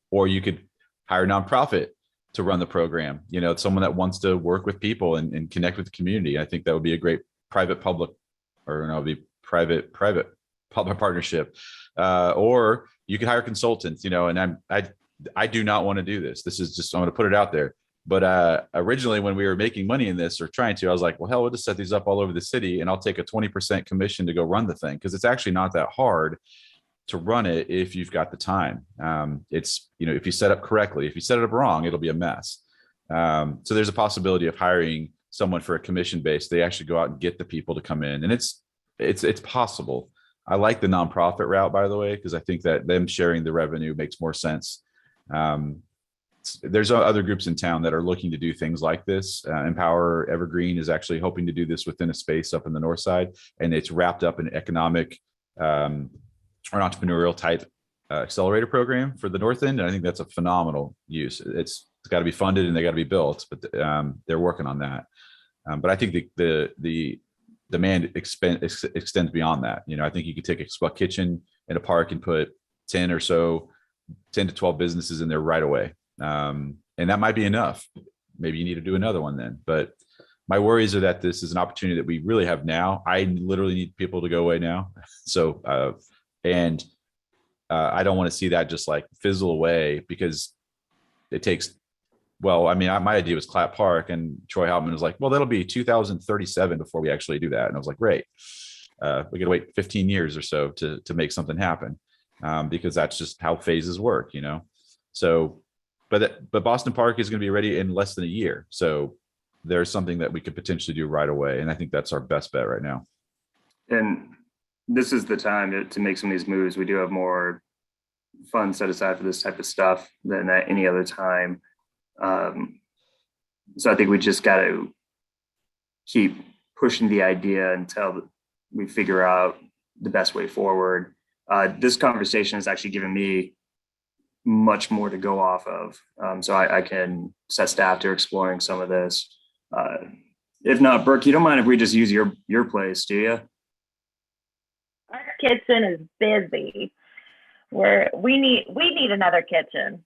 or you could hire a nonprofit to run the program. Someone that wants to work with people and connect with the community. I think that would be a great private-public, private public partnership. Or you could hire consultants. And I do not want to do this. This is just, I'm going to put it out there. But originally, when we were making money in this or trying to, I was like, well, hell, we'll just set these up all over the city, and I'll take a 20% commission to go run the thing, because it's actually not that hard to run it if you've got the time. It's, if you set up correctly. If you set it up wrong, it'll be a mess. So there's a possibility of hiring someone for a commission base. They actually go out and get the people to come in, and it's possible. I like the nonprofit route, by the way, because I think that them sharing the revenue makes more sense. There's other groups in town that are looking to do things like this. Empower Evergreen is actually hoping to do this within a space up in the north side, and it's wrapped up in economic or an entrepreneurial type accelerator program for the north end. And I think that's a phenomenal use. It's got to be funded and they got to be built, but they're working on that. But I think the demand extends beyond that. You know, I think you could take a kitchen in a park and put 10 to 12 businesses in there right away. And that might be enough. Maybe you need to do another one then. But my worries are that this is an opportunity that we really have now. I literally need people to go away now. So, I don't want to see that just like fizzle away, because it takes, well, I mean, my idea was Clap Park, and Troy Houtman was like, well, that'll be 2037 before we actually do that. And I was like, great. We got to wait 15 years or so to make something happen, because that's just how phases work, you know? So, but Boston Park is going to be ready in less than a year. So there's something that we could potentially do right away. And I think that's our best bet right now. And this is the time to make some of these moves. We do have more funds set aside for this type of stuff than at any other time. So I think we just got to keep pushing the idea until we figure out the best way forward. This conversation has actually given me much more to go off of. So I can set staff to exploring some of this. If not, Brooke, you don't mind if we just use your place, do you? Our kitchen is busy. We need another kitchen.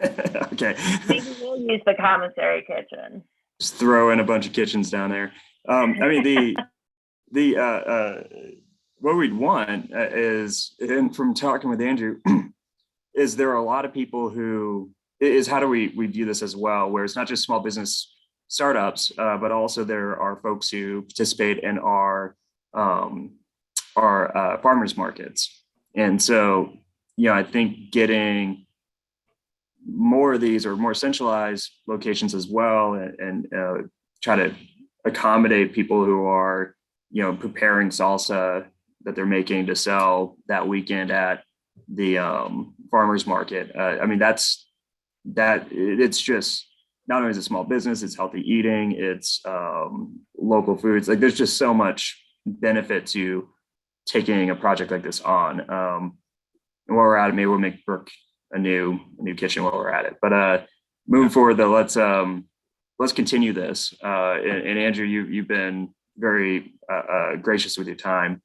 Okay. Maybe we'll use the commissary kitchen. Just throw in a bunch of kitchens down there. I mean, what we'd want is, and from talking with Andrew, is there are a lot of people who is how do we view this as well, where it's not just small business startups, but also there are folks who participate in our farmers markets. And so, you know, I think getting more of these or more centralized locations as well, and try to accommodate people who are, you know, preparing salsa that they're making to sell that weekend at the farmers market. I mean, it's just not only is it small business, it's healthy eating, it's local foods. Like there's just so much benefit to taking a project like this on. And while we're at it, maybe we'll make Brooke a new kitchen while we're at it. But moving forward though, let's continue this. And Andrew, you've been very gracious with your time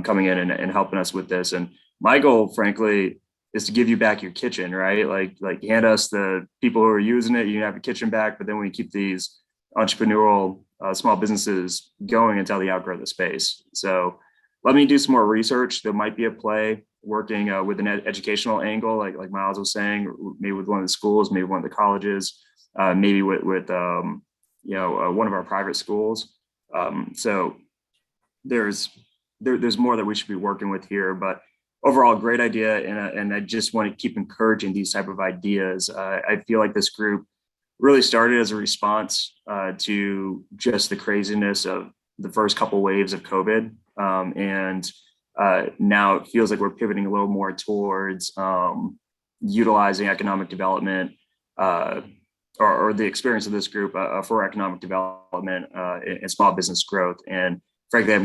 coming in and helping us with this. And my goal, frankly, is to give you back your kitchen, right? Like hand us the people who are using it, you can have your kitchen back, but then we keep these entrepreneurial small businesses going until they outgrow the space. So let me do some more research. There might be a play working with an educational angle, like Miles was saying, maybe with one of the schools, maybe one of the colleges, maybe with one of our private schools. So there's more that we should be working with here, but overall, great idea. And I just want to keep encouraging these type of ideas. I feel like this group really started as a response to just the craziness of the first couple waves of COVID. And now it feels like we're pivoting a little more towards utilizing economic development or the experience of this group for economic development and small business growth. And frankly,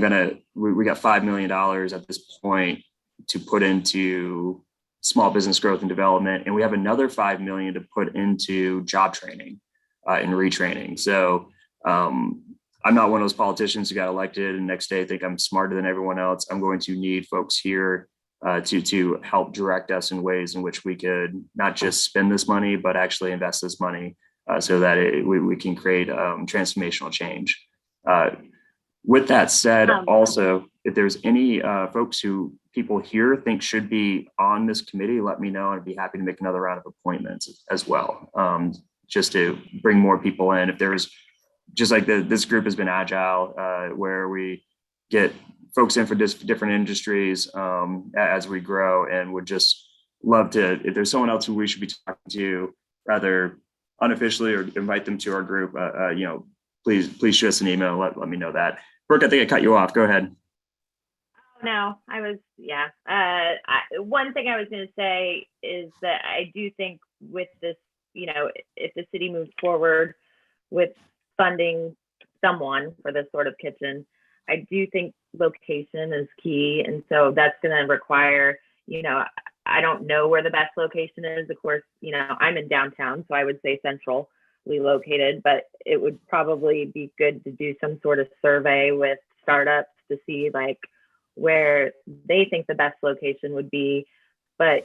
we got $5 million at this point to put into small business growth and development. And we have another 5 million to put into job training and retraining. So I'm not one of those politicians who got elected and next day think I'm smarter than everyone else. I'm going to need folks here to help direct us in ways in which we could not just spend this money, but actually invest this money so that we can create transformational change. With that said, also, if there's any folks who people here think should be on this committee, let me know. I'd be happy to make another round of appointments as well, just to bring more people in. If there's just like this group has been agile, where we get folks in for different industries as we grow, and would just love to, if there's someone else who we should be talking to, rather unofficially or invite them to our group, please shoot us an email. Let me know that. Brooke, I think I cut you off. Go ahead. No, one thing I was going to say is that I do think with this, if the city moves forward with funding someone for this sort of kitchen, I do think location is key. And so that's going to require, I don't know where the best location is. Of course, I'm in downtown, so I would say centrally located, but it would probably be good to do some sort of survey with startups to see like where they think the best location would be. But,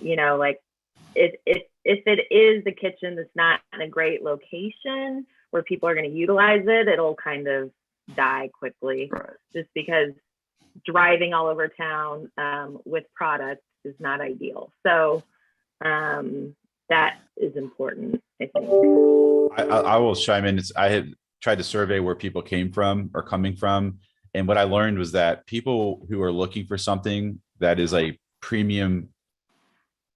if it is the kitchen that's not in a great location where people are going to utilize it, it'll kind of die quickly, Right. Just because driving all over town with products is not ideal. So that is important, I think. I will chime in. I had tried to survey where people came from or coming from. And what I learned was that people who are looking for something that is a premium,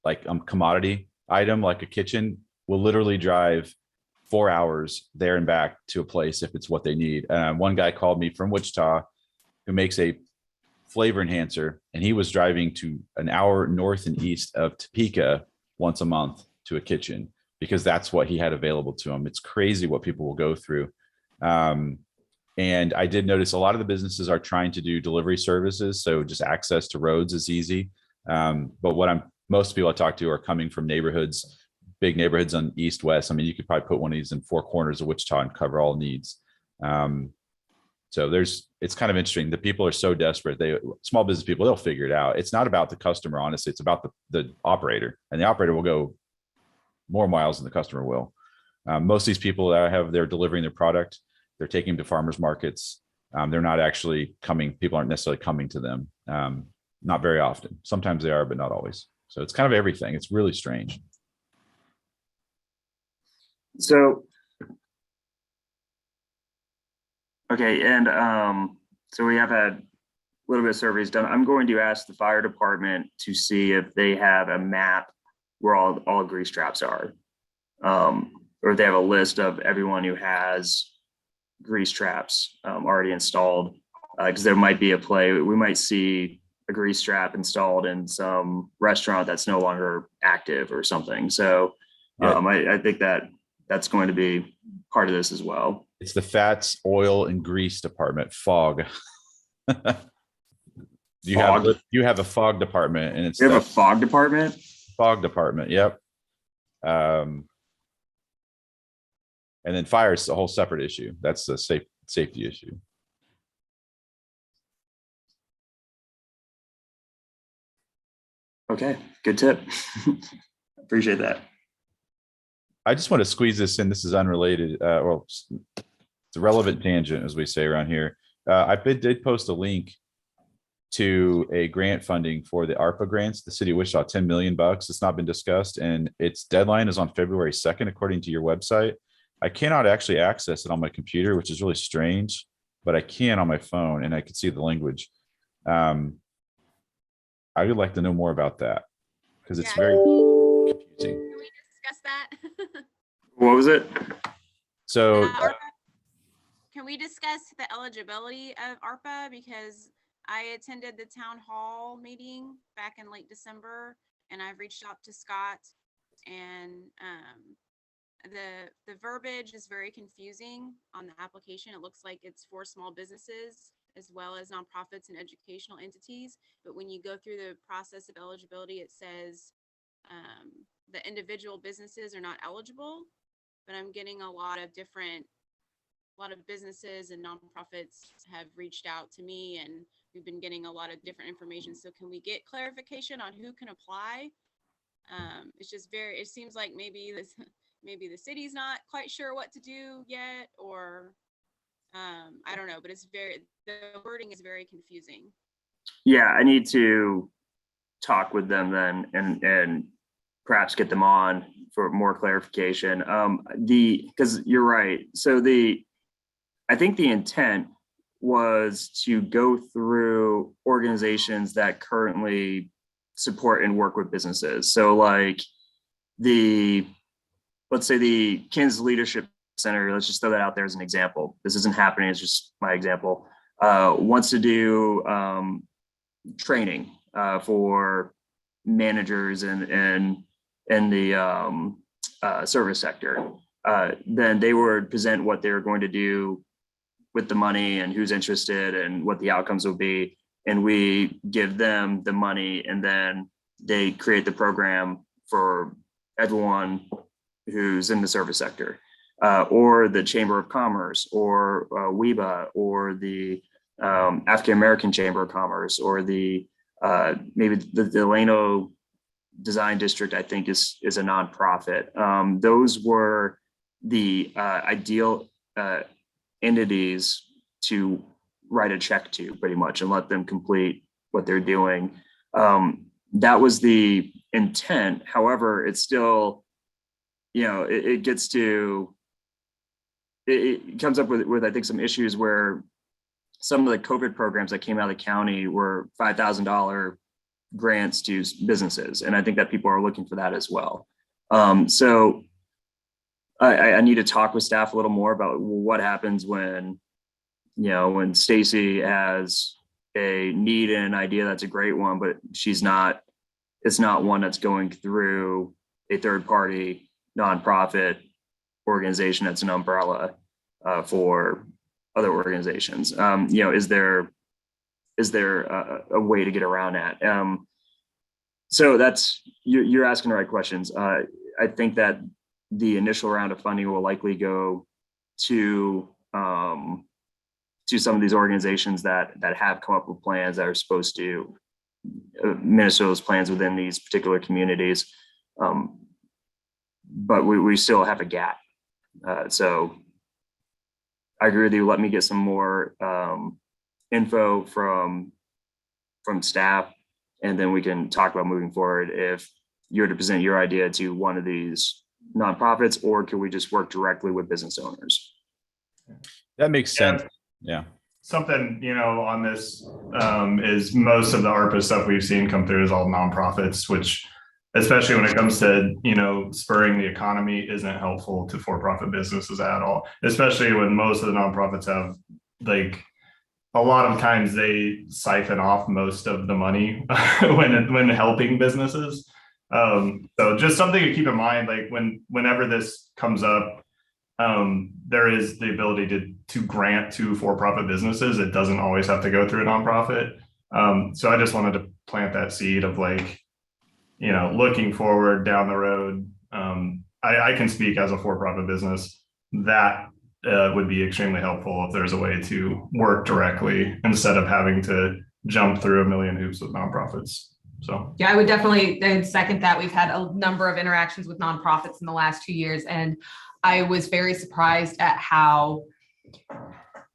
like commodity item, like a kitchen, will literally drive 4 hours there and back to a place if it's what they need. One guy called me from Wichita who makes a flavor enhancer, and he was driving to an hour north and east of Topeka once a month to a kitchen because that's what he had available to him. It's crazy what people will go through. And I did notice a lot of the businesses are trying to do delivery services. So just access to roads is easy. But most people I talk to are coming from neighborhoods, big neighborhoods on east, west. I mean, you could probably put one of these in 4 corners of Wichita and cover all needs. So it's kind of interesting. The people are so desperate. Small business people, they'll figure it out. It's not about the customer, honestly. It's about the operator, and the operator will go more miles than the customer will. Most of these people that they're delivering their product, they're taking them to farmers markets. They're not actually coming. People aren't necessarily coming to them. Not very often. Sometimes they are, but not always. So it's kind of everything. It's really strange. So, okay. And so we have had a little bit of surveys done. I'm going to ask the fire department to see if they have a map where all grease traps are. Or if they have a list of everyone who has grease traps already installed, because there might be a play. We might see a grease trap installed in some restaurant that's no longer active or something. So I think that's going to be part of this as well. It's the fats, oil, and grease department, FOG. You have a FOG department, and it's you have a FOG department. FOG department, yep. And then fire is a whole separate issue. That's the safety issue. Okay, good tip. Appreciate that. I just want to squeeze this in. This is unrelated. It's a relevant tangent, as we say around here. I did post a link to a grant funding for the ARPA grants, the city of Wichita, $10 million. It's not been discussed, and its deadline is on February 2nd, according to your website. I cannot actually access it on my computer, which is really strange, but I can on my phone, and I can see the language. I would like to know more about that because it's very confusing. Can we discuss that? What was it? So can we discuss the eligibility of ARPA? Because I attended the town hall meeting back in late December, and I've reached out to Scott, and the verbiage is very confusing on the application. It looks like it's for small businesses as well as nonprofits and educational entities. But when you go through the process of eligibility, it says the individual businesses are not eligible, but I'm getting a lot of businesses and nonprofits have reached out to me, and we've been getting a lot of different information. So can we get clarification on who can apply? It's just it seems like maybe the city's not quite sure what to do yet, or I don't know, but the wording is very confusing. Yeah, I need to talk with them then and perhaps get them on for more clarification. Because you're right. So I think the intent was to go through organizations that currently support and work with businesses. So like the let's say the Kansas Leadership Center, let's just throw that out there as an example. This isn't happening, it's just my example. Wants to do training for managers in the service sector. Then they would present what they're going to do with the money and who's interested and what the outcomes will be. And we give them the money, and then they create the program for everyone who's in the service sector, or the Chamber of Commerce, or WEBA, or the African American Chamber of Commerce, or the maybe the Delano Design District, I think is a nonprofit. Those were the ideal entities to write a check to, pretty much, and let them complete what they're doing. That was the intent. However, it's still, it gets to, it comes up with I think some issues where some of the COVID programs that came out of the county were $5,000 grants to businesses. And I think that people are looking for that as well. So I need to talk with staff a little more about what happens when, when Stacy has a need and an idea that's a great one, but it's not one that's going through a third party nonprofit organization that's an umbrella for other organizations. Is there a way to get around that? So that's, you're asking the right questions. I think that the initial round of funding will likely go to some of these organizations that have come up with plans that are supposed to administer those plans within these particular communities. But we still have a gap. So I agree with you. Let me get some more info from staff, and then we can talk about moving forward if you're to present your idea to one of these nonprofits, or can we just work directly with business owners? That makes sense. Yeah. Something, on this is most of the ARPA stuff we've seen come through is all nonprofits, which, especially when it comes to, spurring the economy, isn't helpful to for-profit businesses at all, especially when most of the nonprofits have, like, a lot of times they siphon off most of the money when helping businesses. So just something to keep in mind, like whenever this comes up, there is the ability to grant to for-profit businesses. It doesn't always have to go through a nonprofit. So I just wanted to plant that seed of, like, looking forward down the road. I can speak as a for-profit business that would be extremely helpful if there's a way to work directly instead of having to jump through a million hoops with nonprofits. So yeah, I would definitely second that. We've had a number of interactions with nonprofits in the last 2 years, and I was very surprised at how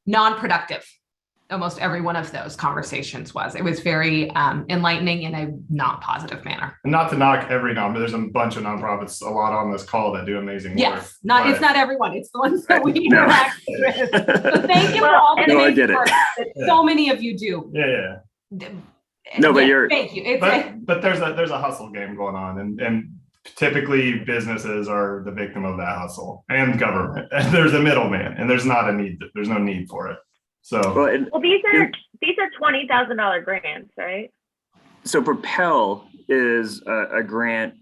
non-productive almost every one of those conversations was. It was very enlightening in a not positive manner. And not to knock every but there's a bunch of nonprofits, a lot on this call, that do amazing work. Yes, it's not everyone. It's the ones that we interact with. So thank you for all the amazing work that so many of you do. Yeah. No, but thank you. But there's a hustle game going on, and typically businesses are the victim of that hustle, and government. And there's a middleman, and there's no need for it. So these are $20,000 grants, right? So Propel is a grant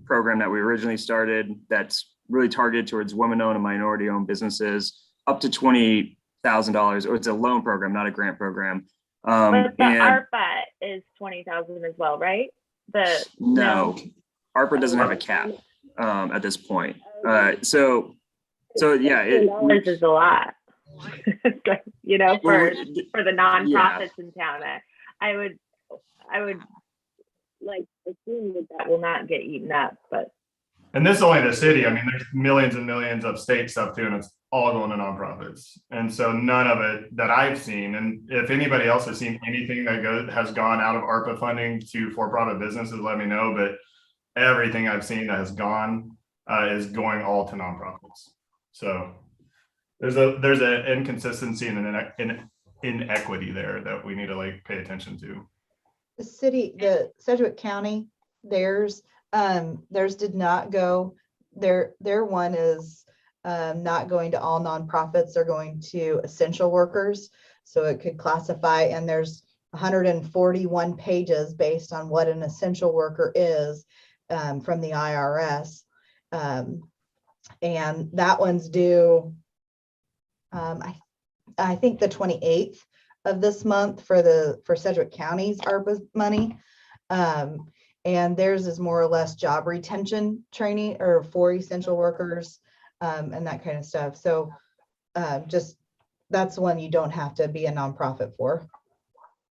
program that we originally started that's really targeted towards women-owned and minority-owned businesses, up to $20,000, or it's a loan program, not a grant program. But the ARPA is $20,000 as well, right? No, ARPA doesn't have a cap at this point. So yeah, it is a lot. For the nonprofits in town. I would like assume that will not get eaten up, but. And this is only the city. I mean, there's millions and millions of state stuff too, and it's all going to nonprofits. And so none of it that I've seen, and if anybody else has seen anything that has gone out of ARPA funding to for-profit businesses, let me know. But everything I've seen that has gone is going all to nonprofits. So there's an inconsistency and an inequity there that we need to pay attention to. The Sedgwick County, theirs did not go their one is not going to all nonprofits, they're going to essential workers. So it could classify, and there's 141 pages based on what an essential worker is from the IRS. And that one's due, I think the 28th of this month for Sedgwick County's ARPA money. And theirs is more or less job retention training or for essential workers and that kind of stuff. So just that's one you don't have to be a nonprofit for.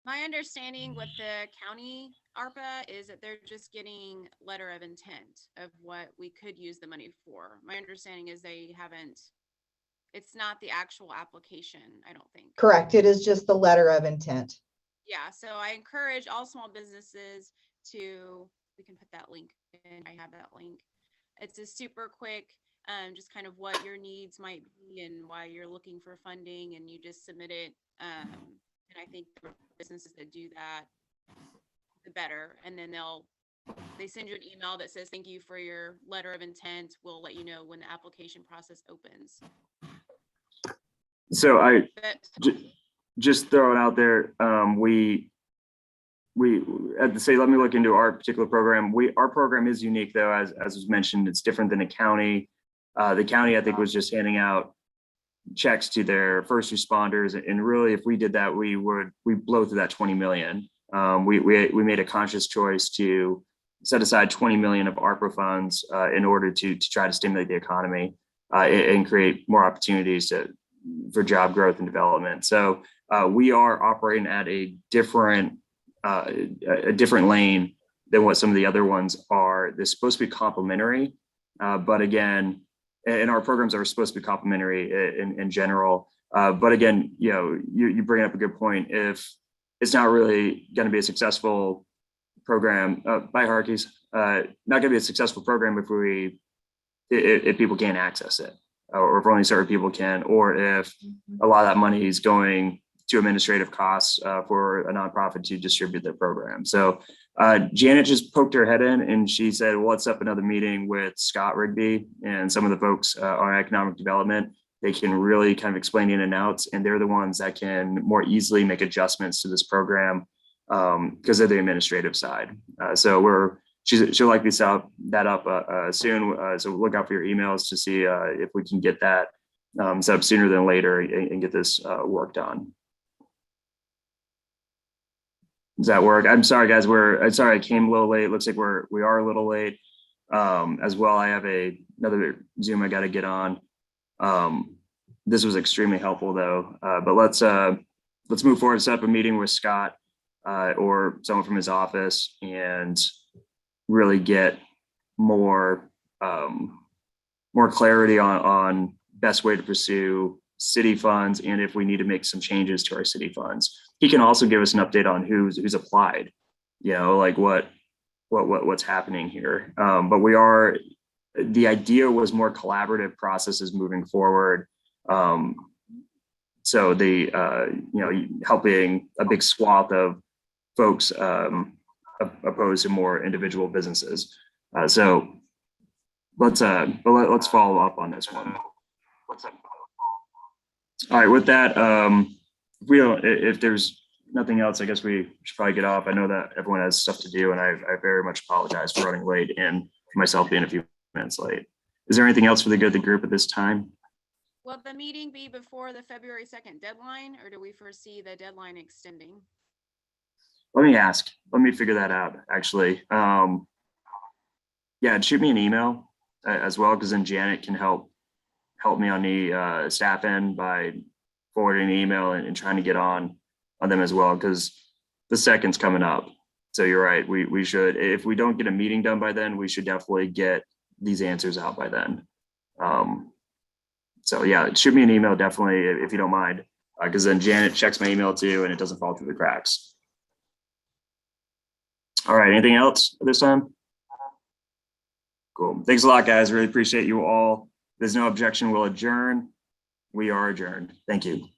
My understanding with the county ARPA is that they're just getting letter of intent of what we could use the money for. My understanding is they haven't, it's not the actual application, I don't think. Correct. It is just the letter of intent. Yeah, so I encourage all small businesses to, we can put that link in, I have that link. It's a super quick, just kind of what your needs might be and why you're looking for funding, and you just submit it. And I think the businesses that do that, the better. And then they send you an email that says, thank you for your letter of intent. We'll let you know when the application process opens. So I But just throw it out there. We at the say, let me look into our particular program. Our program is unique though, as was mentioned, it's different than a county. The county, I think, was just handing out checks to their first responders. And really, if we did that, we blow through that 20 million. We made a conscious choice to set aside 20 million of ARPA funds in order to try to stimulate the economy and create more opportunities for job growth and development. So we are operating at a different lane than what some of the other ones are. They're supposed to be complementary, but again, and our programs are supposed to be complementary in general. But again, you bring up a good point. If it's not really going to be a successful program, by Harkeys, not going to be a successful program if people can't access it, or if only certain people can, or if a lot of that money is going to administrative costs for a nonprofit to distribute their program. So Janet just poked her head in and she said, well, let's set up another meeting with Scott Rigby and some of the folks on economic development. They can really kind of explain in and outs, and they're the ones that can more easily make adjustments to this program because of the administrative side. So she'll likely set that up soon. So look out for your emails to see if we can get that set up sooner than later and get this worked on. Does that work? I'm sorry, guys. I'm sorry I came a little late. It looks like we are a little late as well. I have another Zoom I got to get on. This was extremely helpful though. But let's move forward, set up a meeting with Scott or someone from his office and really get more clarity on best way to pursue city funds, and if we need to make some changes to our city funds. He can also give us an update on who's applied, like what's happening here. But the idea was more collaborative processes moving forward. So helping a big swath of folks opposed to more individual businesses. So let's follow up on this one. All right, with that, if there's nothing else, I guess we should probably get off. I know that everyone has stuff to do, and I very much apologize for running late and for myself being a few minutes late. Is there anything else for the good of the group at this time? will the meeting be before the February 2nd deadline, or do we foresee the deadline extending? Let me ask. Let me figure that out, actually. Yeah, shoot me an email as well, because then Janet can help me on the staff end by forwarding an email and trying to get on them as well, because the second's coming up. So you're right. We should, if we don't get a meeting done by then, we should definitely get these answers out by then. So yeah, shoot me an email definitely if you don't mind, because then Janet checks my email too, and it doesn't fall through the cracks. All right. Anything else at this time? Cool. Thanks a lot, guys. Really appreciate you all. There's no objection. We'll adjourn. We are adjourned. Thank you.